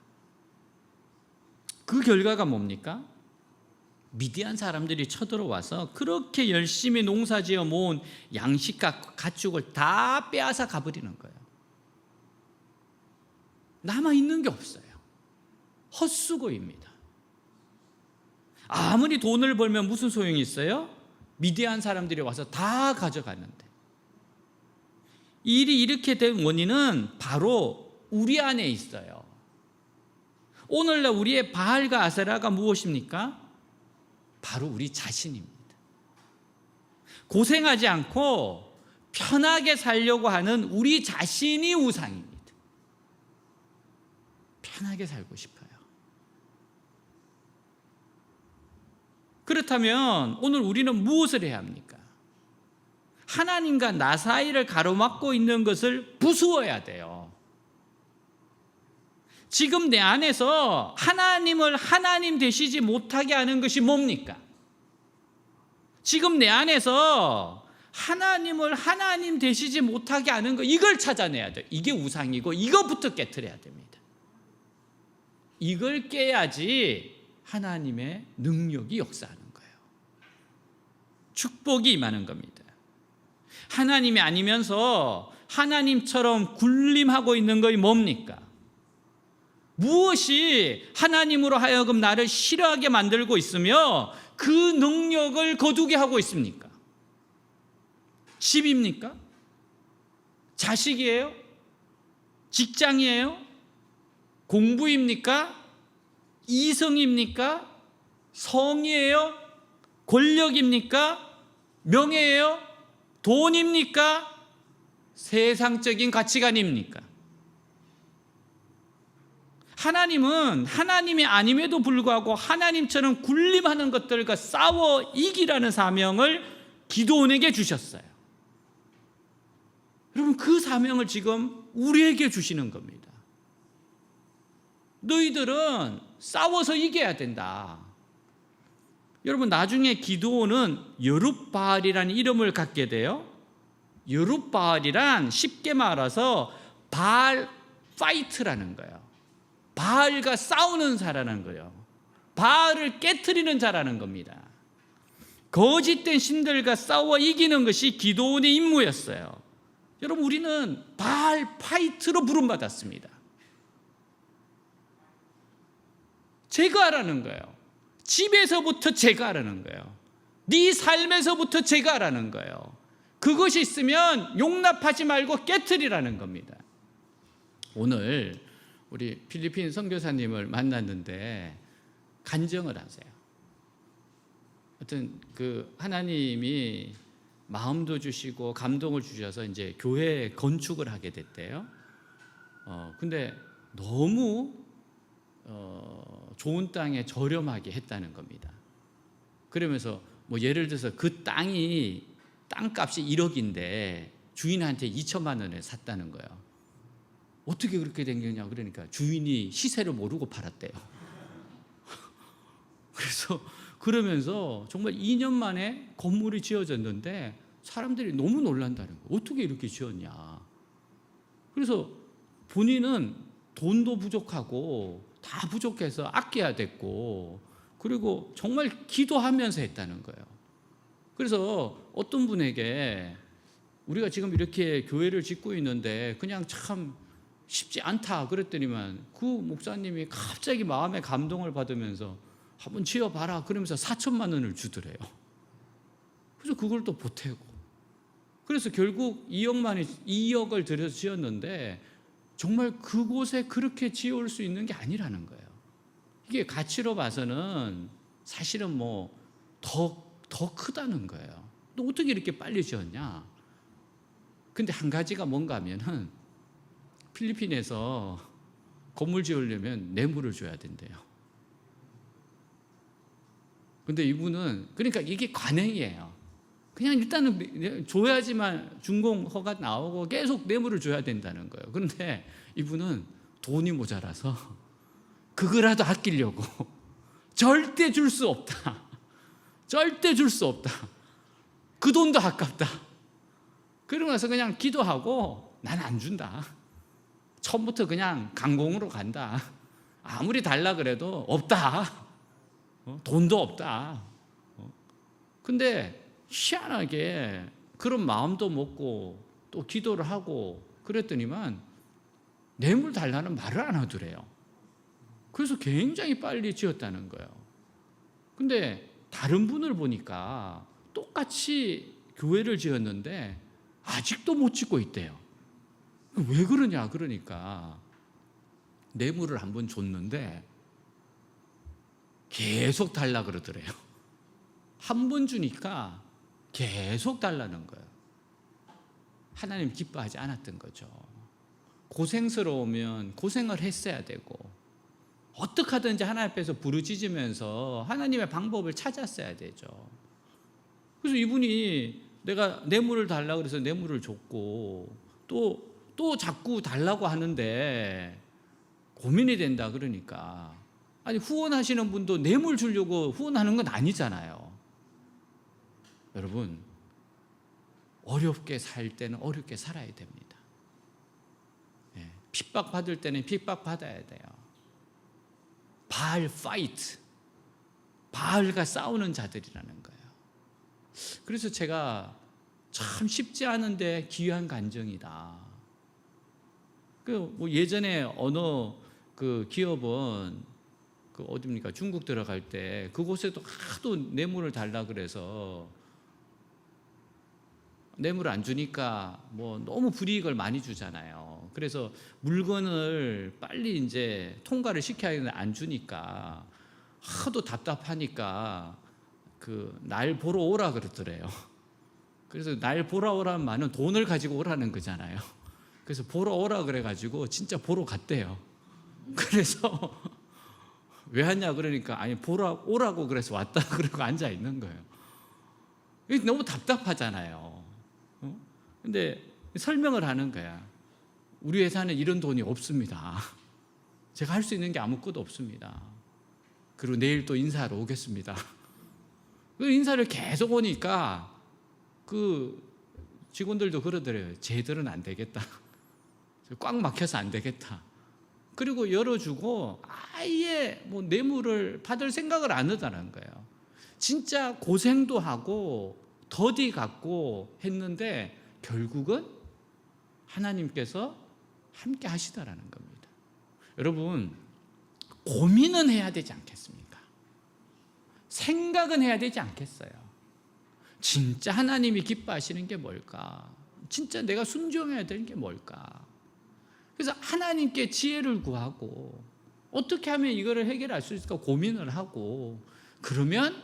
그 결과가 뭡니까? 미디안 사람들이 쳐들어와서 그렇게 열심히 농사지어 모은 양식과 가축을 다 빼앗아 가버리는 거예요. 남아있는 게 없어요. 헛수고입니다. 아무리 돈을 벌면 무슨 소용이 있어요? 미디안 사람들이 와서 다 가져가는데. 일이 이렇게 된 원인은 바로 우리 안에 있어요. 오늘날 우리의 바알과 아세라가 무엇입니까? 바로 우리 자신입니다. 고생하지 않고 편하게 살려고 하는 우리 자신이 우상입니다. 편하게 살고 싶어요. 그렇다면 오늘 우리는 무엇을 해야 합니까? 하나님과 나 사이를 가로막고 있는 것을 부수어야 돼요. 지금 내 안에서 하나님을 하나님 되시지 못하게 하는 것이 뭡니까? 지금 내 안에서 하나님을 하나님 되시지 못하게 하는 것, 이걸 찾아내야 돼요. 이게 우상이고 이것부터 깨트려야 됩니다. 이걸 깨야지 하나님의 능력이 역사하는 거예요. 축복이 임하는 겁니다. 하나님이 아니면서 하나님처럼 군림하고 있는 것이 뭡니까? 무엇이 하나님으로 하여금 나를 싫어하게 만들고 있으며 그 능력을 거두게 하고 있습니까? 집입니까? 자식이에요? 직장이에요? 공부입니까? 이성입니까? 성이에요? 권력입니까? 명예예요? 돈입니까? 세상적인 가치관입니까? 하나님은 하나님이 아님에도 불구하고 하나님처럼 군림하는 것들과 싸워 이기라는 사명을 기드온에게 주셨어요. 여러분, 그 사명을 지금 우리에게 주시는 겁니다. 너희들은 싸워서 이겨야 된다. 여러분, 나중에 기드온은 여룻바알이라는 이름을 갖게 돼요. 여룻바알이란 쉽게 말해서 바알 파이트라는 거예요. 바알과 싸우는 자라는 거예요. 바알을 깨트리는 자라는 겁니다. 거짓된 신들과 싸워 이기는 것이 기드온의 임무였어요. 여러분, 우리는 바알 파이트로 부름받았습니다. 제거하라는 거예요. 집에서부터 제거하라는 거예요. 네 삶에서부터 제거하라는 거예요. 그것이 있으면 용납하지 말고 깨트리라는 겁니다. 오늘 우리 필리핀 선교사님을 만났는데 간증을 하세요. 하여튼 그 하나님이 마음도 주시고 감동을 주셔서 이제 교회 건축을 하게 됐대요. 근데 너무 좋은 땅에 저렴하게 했다는 겁니다. 그러면서 뭐 예를 들어서 그 땅이 땅값이 1억인데 주인한테 2천만 원에 샀다는 거예요. 어떻게 그렇게 된 거냐 그러니까 주인이 시세를 모르고 팔았대요. 그래서 그러면서 정말 2년 만에 건물이 지어졌는데 사람들이 너무 놀란다는 거예요. 어떻게 이렇게 지었냐. 그래서 본인은 돈도 부족하고 다 부족해서 아껴야 됐고, 그리고 정말 기도하면서 했다는 거예요. 그래서 어떤 분에게 우리가 지금 이렇게 교회를 짓고 있는데 그냥 참 쉽지 않다 그랬더니만 그 목사님이 갑자기 마음에 감동을 받으면서 한번 지어봐라 그러면서 4천만 원을 주더래요. 그래서 그걸 또 보태고, 그래서 결국 2억을 들여서 지었는데 정말 그곳에 그렇게 지어올 수 있는 게 아니라는 거예요. 이게 가치로 봐서는 사실은 뭐 더 크다는 거예요. 너 어떻게 이렇게 빨리 지었냐? 근데 한 가지가 뭔가 하면은 필리핀에서 건물 지으려면 뇌물을 줘야 된대요. 근데 이분은 그러니까 이게 관행이에요. 그냥 일단은 줘야지만 준공 허가 나오고 계속 뇌물을 줘야 된다는 거예요. 그런데 이분은 돈이 모자라서 그거라도 아끼려고 절대 줄 수 없다. 절대 줄 수 없다. 그 돈도 아깝다. 그러고 나서 그냥 기도하고 난 안 준다. 처음부터 그냥 강공으로 간다. 아무리 달라 그래도 없다. 돈도 없다. 근데 희한하게 그런 마음도 먹고 또 기도를 하고 그랬더니만 뇌물 달라는 말을 안 하더래요. 그래서 굉장히 빨리 지었다는 거예요. 근데 다른 분을 보니까 똑같이 교회를 지었는데 아직도 못 짓고 있대요. 왜 그러냐 그러니까 뇌물을 한번 줬는데 계속 달라 그러더래요. 한 번 주니까 계속 달라는 거예요. 하나님 기뻐하지 않았던 거죠. 고생스러우면 고생을 했어야 되고 어떻게 하든지 하나님 앞에서 부르짖으면서 하나님의 방법을 찾았어야 되죠. 그래서 이분이 내가 뇌물을 달라고 그래서 뇌물을 줬고 또 자꾸 달라고 하는데 고민이 된다 그러니까 아니 후원하시는 분도 뇌물 주려고 후원하는 건 아니잖아요. 여러분 어렵게 살 때는 어렵게 살아야 됩니다. 핍박받을 때는 핍박받아야 돼요. 바알 파이트, 바알과 싸우는 자들이라는 거예요. 그래서 제가 참 쉽지 않은데 귀한 간증이다. 뭐 예전에 어느 그 기업은 그 어디입니까? 중국 들어갈 때 그곳에도 하도 뇌물을 달라 그래서 뇌물 안 주니까 뭐 너무 불이익을 많이 주잖아요. 그래서 물건을 빨리 이제 통과를 시켜야 하는데 안 주니까 하도 답답하니까 그 날 보러 오라 그러더래요. 그래서 날 보러 오라는 말은 돈을 가지고 오라는 거잖아요. 그래서 보러 오라 그래가지고 진짜 보러 갔대요. 그래서 왜 왔냐 그러니까 아니 보러 오라고 그래서 왔다 그러고 앉아 있는 거예요. 너무 답답하잖아요. 근데 설명을 하는 거야. 우리 회사는 이런 돈이 없습니다. 제가 할 수 있는 게 아무것도 없습니다. 그리고 내일 또 인사하러 오겠습니다. 그 인사를 계속 오니까 그 직원들도 그러더래요. 쟤들은 안 되겠다. 꽉 막혀서 안 되겠다. 그리고 열어주고 아예 뭐 뇌물을 받을 생각을 안 하다는 거예요. 진짜 고생도 하고 더디 갖고 했는데 결국은 하나님께서 함께 하시더라는 겁니다. 여러분 고민은 해야 되지 않겠습니까? 생각은 해야 되지 않겠어요? 진짜 하나님이 기뻐하시는 게 뭘까? 진짜 내가 순종해야 되는 게 뭘까? 그래서 하나님께 지혜를 구하고 어떻게 하면 이거를 해결할 수 있을까 고민을 하고 그러면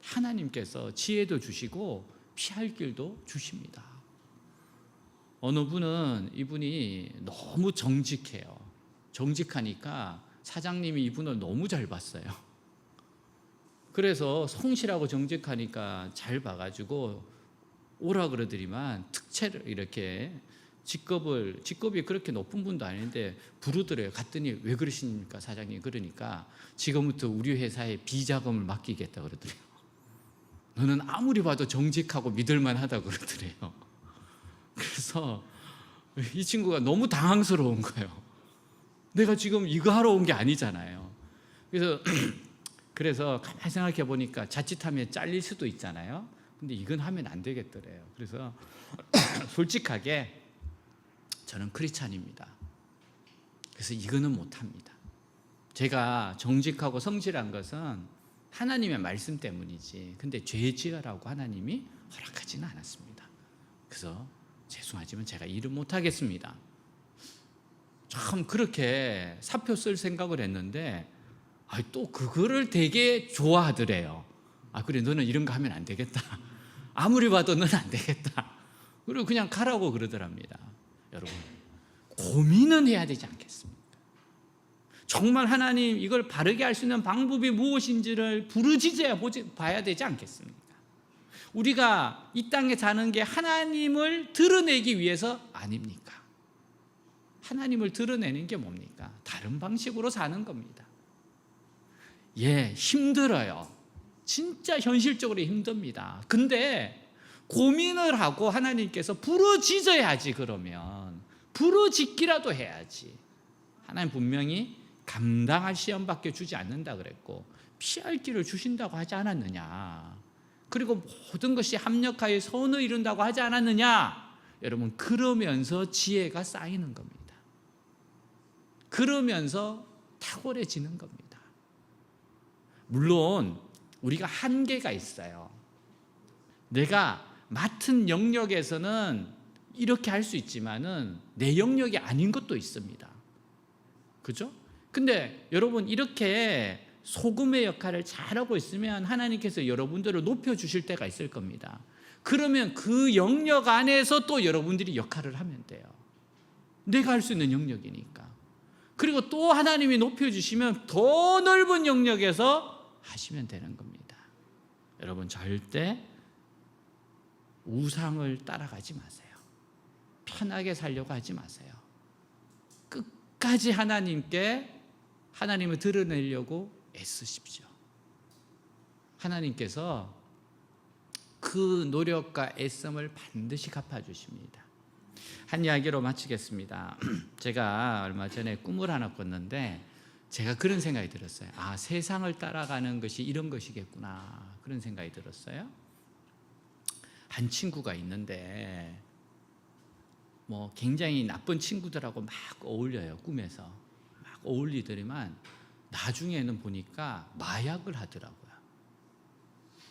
하나님께서 지혜도 주시고 피할 길도 주십니다. 어느 분은 이분이 너무 정직해요. 정직하니까 사장님이 이분을 너무 잘 봤어요. 그래서 성실하고 정직하니까 잘 봐가지고 오라 그러더니만 특채를 이렇게 직급이 그렇게 높은 분도 아닌데 부르더래요. 갔더니 왜 그러십니까 사장님? 그러니까 지금부터 우리 회사에 비자금을 맡기겠다 그러더래요. 너는 아무리 봐도 정직하고 믿을만 하다 그러더래요. 그래서 이 친구가 너무 당황스러운 거예요. 내가 지금 이거 하러 온 게 아니잖아요. 그래서 가만히 생각해 보니까 자칫하면 잘릴 수도 있잖아요. 근데 이건 하면 안 되겠더래요. 그래서 솔직하게 저는 크리스찬입니다. 그래서 이거는 못합니다. 제가 정직하고 성실한 것은 하나님의 말씀 때문이지 근데 죄 지으라고 하나님이 허락하지는 않았습니다. 그래서 죄송하지만 제가 일은 못하겠습니다. 참 그렇게 사표 쓸 생각을 했는데 또 그거를 되게 좋아하더래요. 그래 너는 이런 거 하면 안 되겠다. 아무리 봐도 넌 안 되겠다. 그리고 그냥 가라고 그러더랍니다. 여러분, 고민은 해야 되지 않겠습니까? 정말 하나님 이걸 바르게 할 수 있는 방법이 무엇인지를 부르짖어야 봐야 되지 않겠습니까? 우리가 이 땅에 사는 게 하나님을 드러내기 위해서 아닙니까? 하나님을 드러내는 게 뭡니까? 다른 방식으로 사는 겁니다. 예, 힘들어요. 진짜 현실적으로 힘듭니다. 근데 고민을 하고 하나님께서 부르짖어야지. 그러면 부르짖기라도 해야지. 하나님 분명히 감당할 시험밖에 주지 않는다 그랬고 피할 길을 주신다고 하지 않았느냐. 그리고 모든 것이 합력하여 선을 이룬다고 하지 않았느냐. 여러분, 그러면서 지혜가 쌓이는 겁니다. 그러면서 탁월해지는 겁니다. 물론 우리가 한계가 있어요. 내가 맡은 영역에서는 이렇게 할 수 있지만은 내 영역이 아닌 것도 있습니다. 그죠? 근데 여러분, 이렇게 소금의 역할을 잘하고 있으면 하나님께서 여러분들을 높여주실 때가 있을 겁니다. 그러면 그 영역 안에서 또 여러분들이 역할을 하면 돼요. 내가 할 수 있는 영역이니까. 그리고 또 하나님이 높여주시면 더 넓은 영역에서 하시면 되는 겁니다. 여러분, 절대 우상을 따라가지 마세요. 편하게 살려고 하지 마세요. 끝까지 하나님을 드러내려고 애쓰십시오. 하나님께서 그 노력과 애씀을 반드시 갚아주십니다. 한 이야기로 마치겠습니다. 제가 얼마 전에 꿈을 하나 꿨는데 제가 그런 생각이 들었어요. 아, 세상을 따라가는 것이 이런 것이겠구나. 그런 생각이 들었어요. 한 친구가 있는데 뭐 굉장히 나쁜 친구들하고 막 어울려요. 꿈에서 막 어울리더니만 나중에는 보니까 마약을 하더라고요.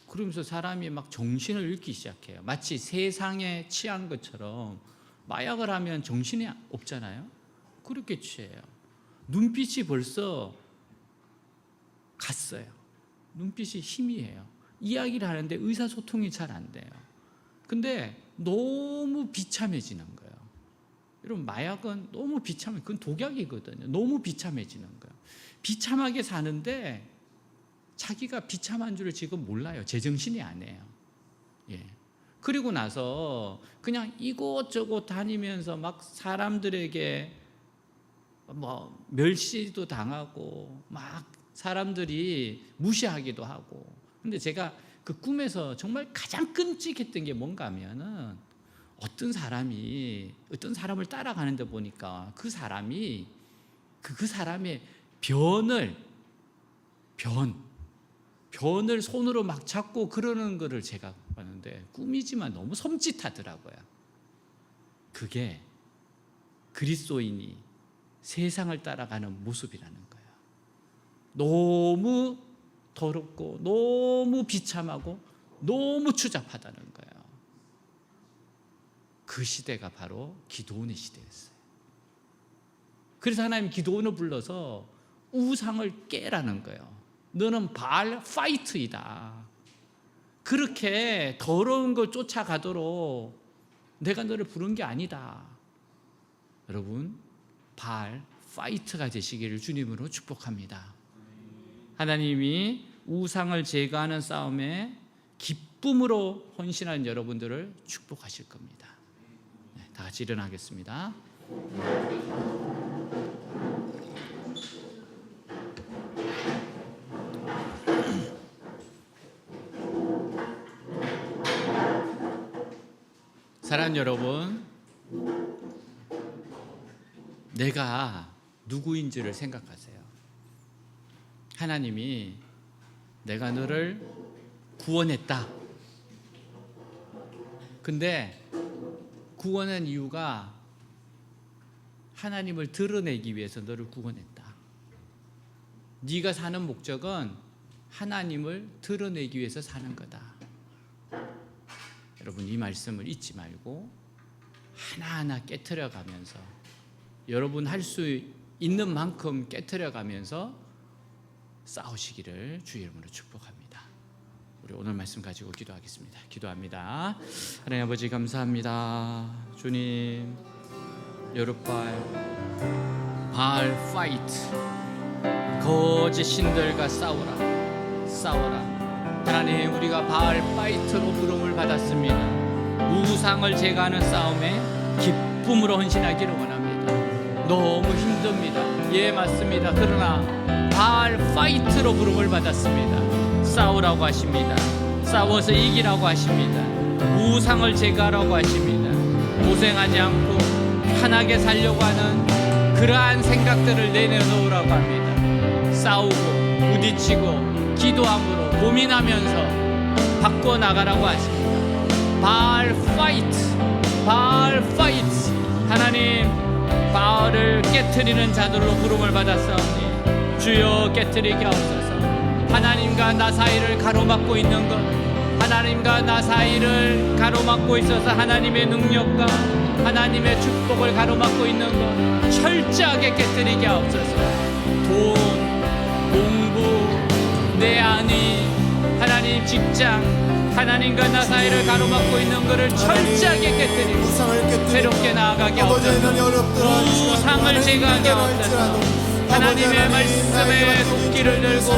그러면서 사람이 막 정신을 잃기 시작해요. 마치 세상에 취한 것처럼. 마약을 하면 정신이 없잖아요. 그렇게 취해요. 눈빛이 벌써 갔어요. 눈빛이 희미해요. 이야기를 하는데 의사소통이 잘 안 돼요. 근데 너무 비참해지는 거예요. 여러분, 마약은 너무 비참해. 그건 독약이거든요. 너무 비참해지는 거예요. 비참하게 사는데 자기가 비참한 줄을 지금 몰라요. 제정신이 아니에요. 예. 그리고 나서 그냥 이곳저곳 다니면서 막 사람들에게 뭐 멸시도 당하고 막 사람들이 무시하기도 하고. 근데 제가 그 꿈에서 정말 가장 끔찍했던 게 뭔가 하면은 어떤 사람을 따라가는데 보니까 그 사람이 그 사람의 변을 손으로 막 잡고 그러는 거를 제가 봤는데 꿈이지만 너무 섬찟하더라고요. 그게 그리스도인이 세상을 따라가는 모습이라는 거예요. 너무 더럽고 너무 비참하고 너무 추잡하다는 거예요. 그 시대가 바로 기드온의 시대였어요. 그래서 하나님이 기드온을 불러서 우상을 깨라는 거예요. 너는 바알 파이트이다. 그렇게 더러운 걸 쫓아가도록 내가 너를 부른 게 아니다. 여러분, 바알 파이트가 되시기를 주님으로 축복합니다. 하나님이 우상을 제거하는 싸움에 기쁨으로 헌신하는 여러분들을 축복하실 겁니다. 네, 다 같이 일어나겠습니다. 사랑하는 여러분, 내가 누구인지를 생각하세요. 하나님이 내가 너를 구원했다. 근데 구원한 이유가 하나님을 드러내기 위해서 너를 구원했다. 네가 사는 목적은 하나님을 드러내기 위해서 사는 거다. 여러분, 이 말씀을 잊지 말고 하나하나 깨트려가면서 여러분 할 수 있는 만큼 깨트려가면서 싸우시기를 주의 이름으로 축복합니다. 우리 오늘 말씀 가지고 기도하겠습니다. 기도합니다. 하나님 아버지 감사합니다. 주님, 여룻바알 파이트, 거짓 신들과 싸워라. 하나님, 우리가 바알 파이트로 부름을 받았습니다. 우상을 제거하는 싸움에 기쁨으로 헌신하기를 원합니다. 너무 힘듭니다. 예, 맞습니다. 그러나 바알 파이트로 부름을 받았습니다. 싸우라고 하십니다. 싸워서 이기라고 하십니다. 우상을 제거하라고 하십니다. 고생하지 않고 편하게 살려고 하는 그러한 생각들을 내려놓으라고 합니다. 싸우고 부딪히고 기도함으로 고민하면서 바꿔나가라고 하십니다. 바알 파이트. 하나님, 바알을 깨트리는 자들로 부름을 받았사오니 주여 깨트리게 하옵소서. 하나님과 나 사이를 가로막고 있는 것, 하나님과 나 사이를 가로막고 있어서 하나님의 능력과 하나님의 축복을 가로막고 있는 것 철저하게 깨뜨리게 하옵소서. 돈, 공부, 내 아내, 하나님 직장, 하나님과 나 사이를 가로막고 있는 것을 철저하게 깨뜨리고 새롭게 나아가게 하옵소서. 우상을 제거하게 하옵소서. 하나님의 말씀에 도끼를 들고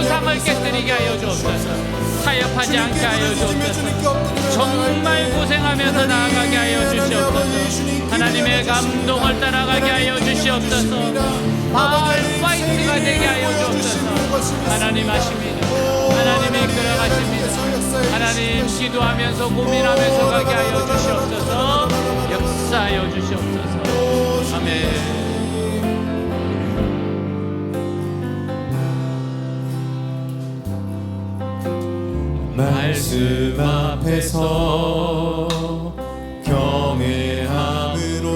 우상을 깨뜨리게 하여 주옵소서. 타협하지 않게 하여 주옵소서. 정말 고생하면서 나아가게 하여 주시옵소서. 하나님의 감동을 따라가게 하여 주시옵소서. 바알 파이트가 되게 하여 주옵소서. 하나님 하십니다. 하나님이 이끌어가십니다. 하나님, 기도하면서 고민하면서 가게 하여 주시옵소서. 역사하여 주시옵소서. 아멘. 말씀 앞에서 경외함으로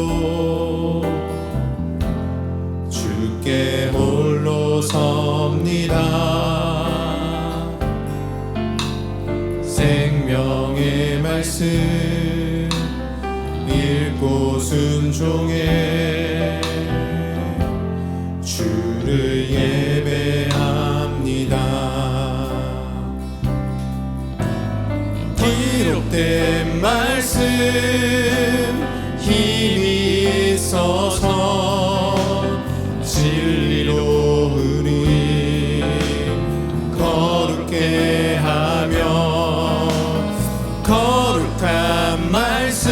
주께 홀로 섭니다. 생명의 말씀 읽고 순종해 주를 예배합니다. 기록된 말씀 힘이 있어서 진리로 우리 거룩게 하며 거룩한 말씀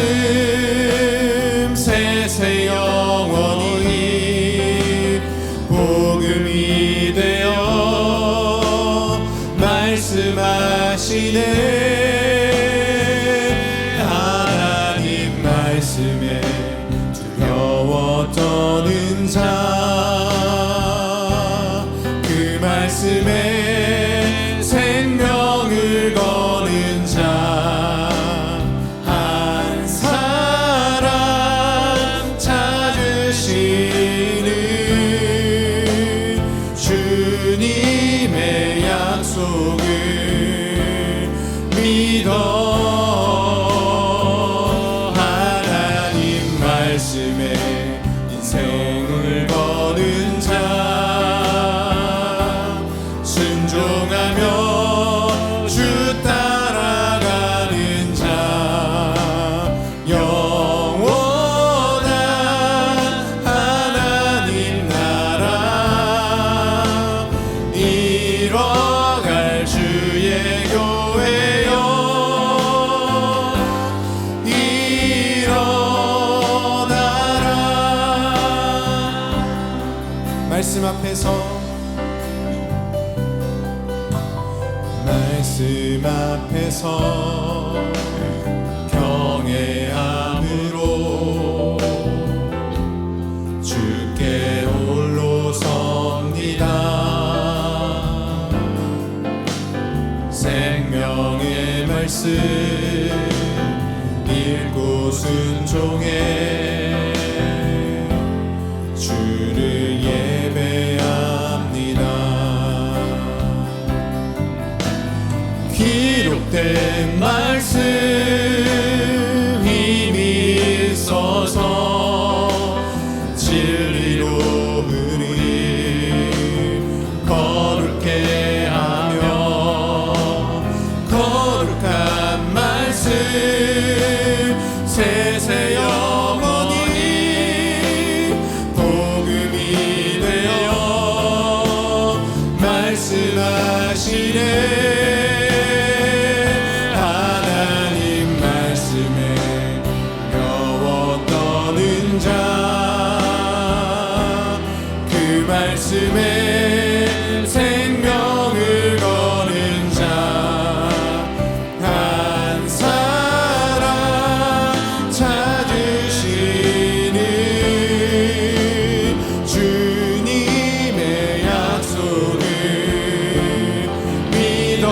세세 영원히 복음이 되어 말씀하시네. 말씀에 두려워 떠는 자, 그 말씀에 생명을 거는 자, 한 사람 찾으시는 주님의 약속을 믿어 말씀에 인생을 거는 자, 순종하며 주 따라가는 자, 영원한 하나님 나라 이뤄갈 주의 교회여. 말씀 앞에서 경외함으로 주께 홀로 섭니다. 생명의 말씀 읽고 순종해 주를 예배합니다. 기록된 말씀 힘이 있어서 진리로 우리 거룩게 하며 세세 영원히 복음이 되어 말씀하시네. 하나님 말씀에 겨워 떠는 자, 그 말씀에 생명을 거는 자, 한 사람 찾으시는 주님의 약속을 믿어.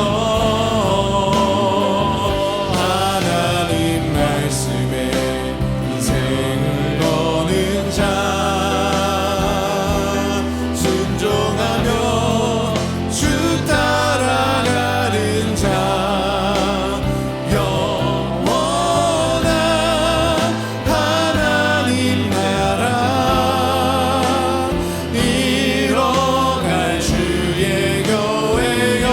하나님 말씀에 인생을 거는 자, 순종하며 주 따라가는 자, 영원한 하나님 나라 이뤄갈 주의 교회여.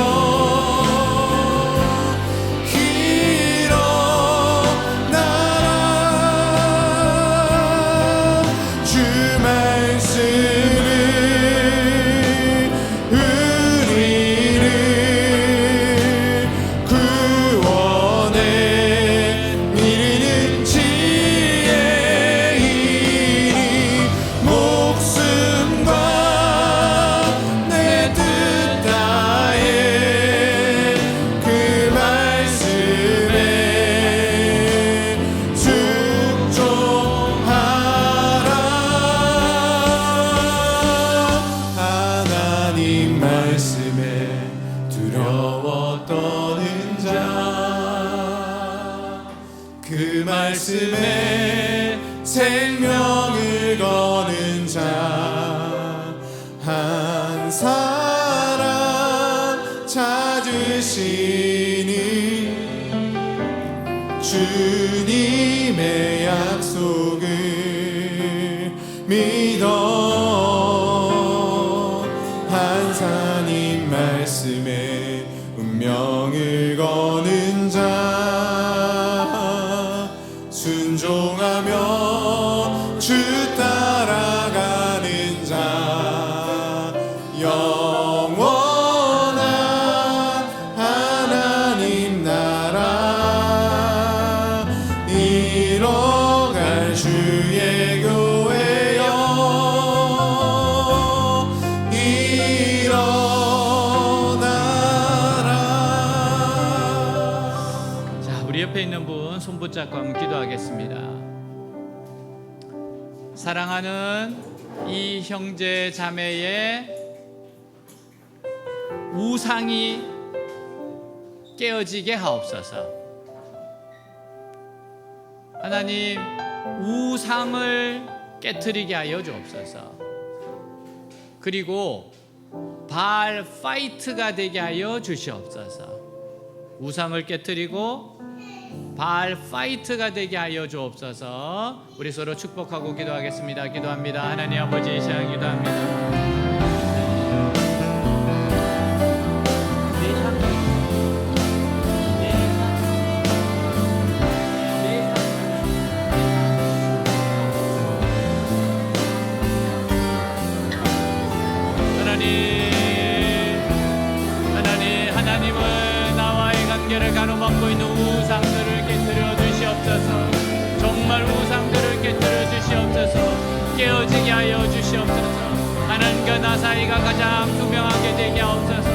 길어 나라 주 말씀은 우리를 구원에 이르는 지혜이니 목숨과 내 뜻 다해 그 말씀에 순종하라. 하나님 말씀에 두려워 떠는 자, 그 말씀에 생명을 거는 자, 한 사람 찾으시는 주님의 약속을 믿어. 한사님 말씀에 운명을 거는 자, 순종하며 주 따라가는 자, 영원한 하나님 나라 이뤄갈 주의 교회여. 일어나라. 자, 우리 옆에 있는 분 손 붙잡고 한번 기도하겠습니다. 사랑하는 이 형제 자매의 우상이 깨어지게 하옵소서. 하나님, 우상을 깨트리게 하여 주옵소서. 그리고 바알 파이트가 되게 하여 주시옵소서. 우상을 깨트리고 바알 파이트가 되게 하여 주옵소서. 우리 서로 축복하고 기도하겠습니다. 기도합니다. 하나님 아버지, 시작 기도합니다. 하나님은 나와의 관계를 가로막고 있는 우상들을 깨뜨려 주시옵소서. 정말 우상들을 깨뜨려 주시옵소서. 깨어지게 하여 주시옵소서. 하나님과 나 사이가 가장 투명하게 되게 하옵소서.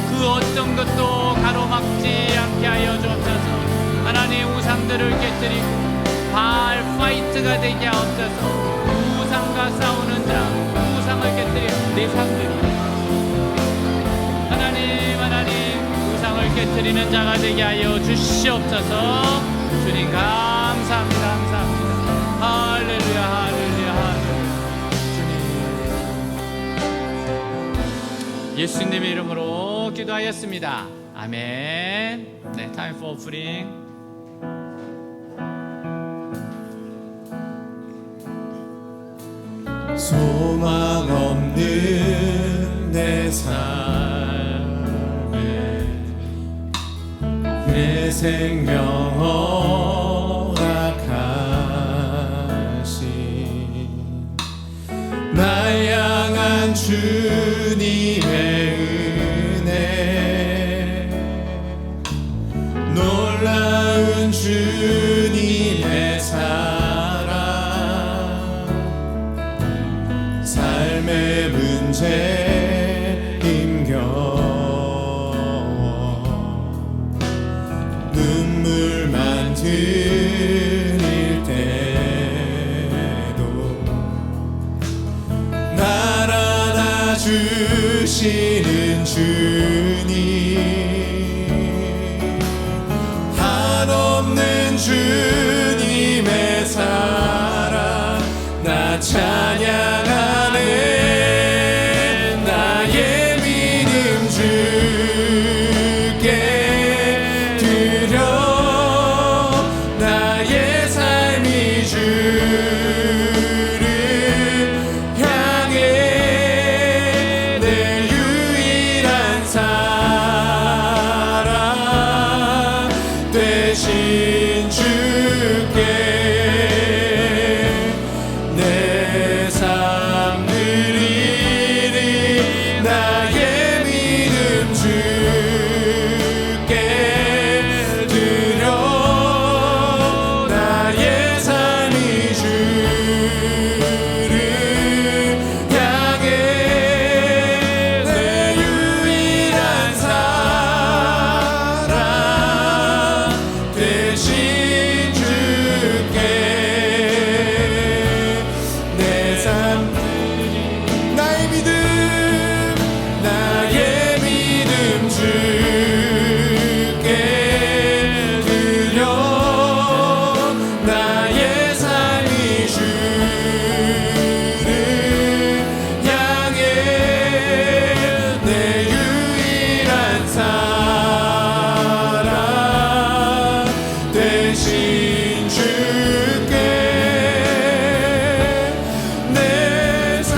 그 어떤 것도 가로막지 않게 하여 주옵소서. 하나님, 우상들을 깨뜨리고 바알 파이트가 되게 하옵소서. 우상과 싸우는 자, 우상을 깨뜨려 내 삶들이 하나님 우상을 깨뜨리는 자가 되게 하여 주시옵소서. 주님 감사합니다. 감사합니다. 할렐루야 할렐루야 할렐루야. 예수님의 이름으로 기도하였습니다. 아멘. 네, time for offering. 소망 없는 내 삶에 내 생명 허락하네. 주님의 은혜 놀라운 주님의 사랑 삶의 문제 힘겨워 눈물만 흘릴 때도 날 안아주시는 주님 한없는 주님의 사랑 나 찬양하네 나의 믿음 주께 드려 나의 삶이 주를 향해 내 유일한 사랑 되신 주께 내 삶 드리리 나의 믿음 주께 드려 나의 삶이 주를 향해 내 유일한 사랑 되신 주께 내 삶 나의 믿음 주께 드려 나의 삶이 주를 향해 내 유일한 사랑 되신 주께 내 삶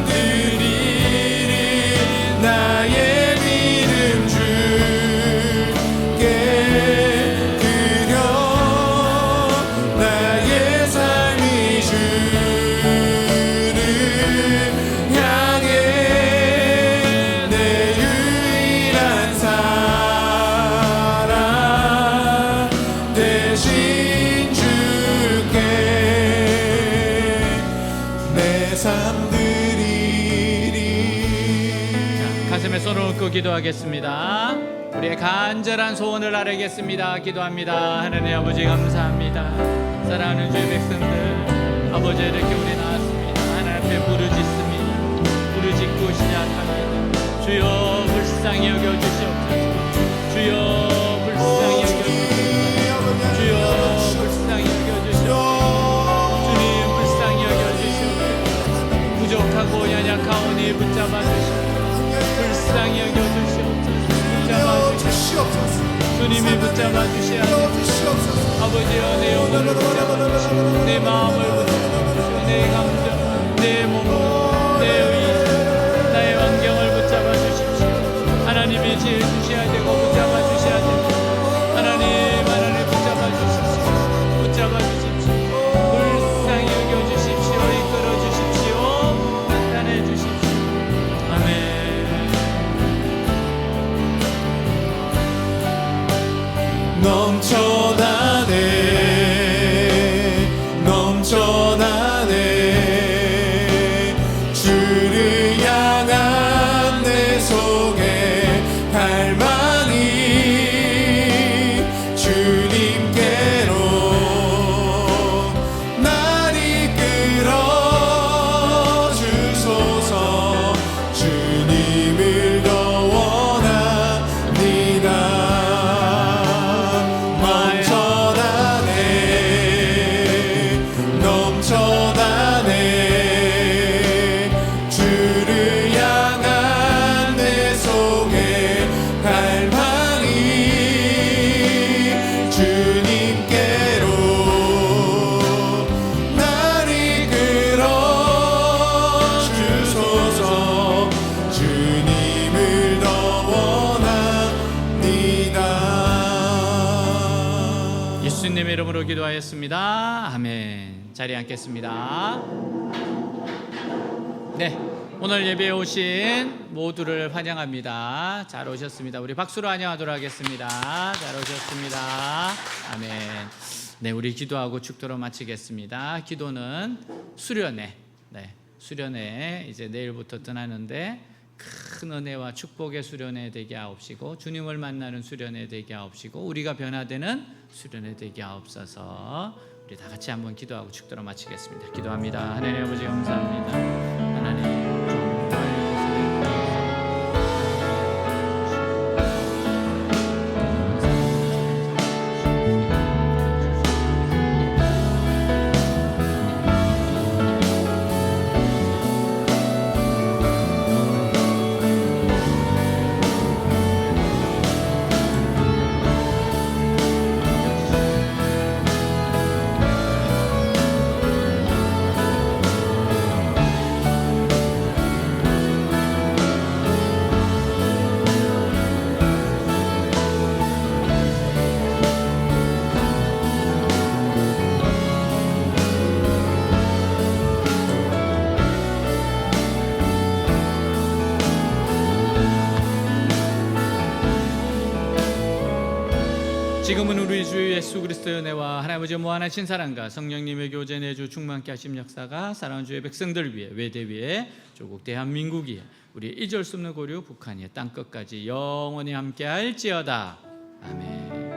드리리 나의 믿음 주께 드려 나의 삶이 주를 향해 내 유일한 사랑 되신 주께 내 삶 드리리 가슴에 손을 얹고 기도하겠습니다. 우리의 간절한 소원을 아뢰겠습니다. 기도합니다. 하나님 아버지 감사합니다. 사랑하는 주의 백성들 아버지 이렇게 우리 나왔습니다. 하나님 앞에 부르짖습니다. 부르짖고 시작합니다. 주여 불쌍히 여겨주시옵소서. 주여 불쌍히 여겨주시옵소서. 주여 불쌍히 여겨주시옵소서. 주님 불쌍히 여겨주시옵소서. 부족하고 연약하오니 붙잡아 주시옵소서. 불쌍히 여겨주시옵소서. 붙잡아 주시옵소서. 주님이 붙잡아 주셔야 됩니다. 아버지여 내 영혼을 붙잡아 주시고 내 마음을 붙잡아 주시고 내 감정 내 몸 내 의지 나의 환경을 붙잡아 주십시오. 하나님이 지혜 주셔야 되고 붙잡아 주셔야 됩니다. 하나님 붙잡아 주십시오. 붙잡아 주십시오. 불쌍히 여겨 주십시오. 이끌어 주십시오. 나타내 주십시오. 아멘. 넘쳐나네 넘쳐나네 주를 향한 내 속에 갈망이 주님께로 날 이끌어 주소서 주님을 더 원합니다 넘쳐나네 주를 향한 내 속에 갈망이 주님께로 날 이끌어 주소서 주님을 더 원합니다. 예수님의 이름으로 기도하였습니다. 아멘. 자리에 앉겠습니다. 네, 오늘 예배에 오신 모두를 환영합니다. 잘 오셨습니다. 우리 박수로 환영하도록 하겠습니다. 잘 오셨습니다. 아멘. 네, 우리 기도하고 축도로 마치겠습니다. 기도는 수련회, 수련회 이제 내일부터 떠나는데 큰 은혜와 축복의 수련회 되게 하옵시고, 주님을 만나는 수련회 되게 하옵시고, 우리가 변화되는 수련회 되게 하옵소서. 우리 다 같이 한번 기도하고 축도로 마치겠습니다. 기도합니다. 하나님 아버지 감사합니다. 하나님 지금은 우리 주 예수 그리스도의 은혜와 하나님 아버지 무한하신 사랑과 성령님의 교제 내주 충만케 하심 역사가 사랑하는 주의 백성들 위해, 외대 위에, 조국 대한민국 위에, 우리 잊을 수 없는 고려 북한의 땅끝까지 영원히 함께할지어다. 아멘.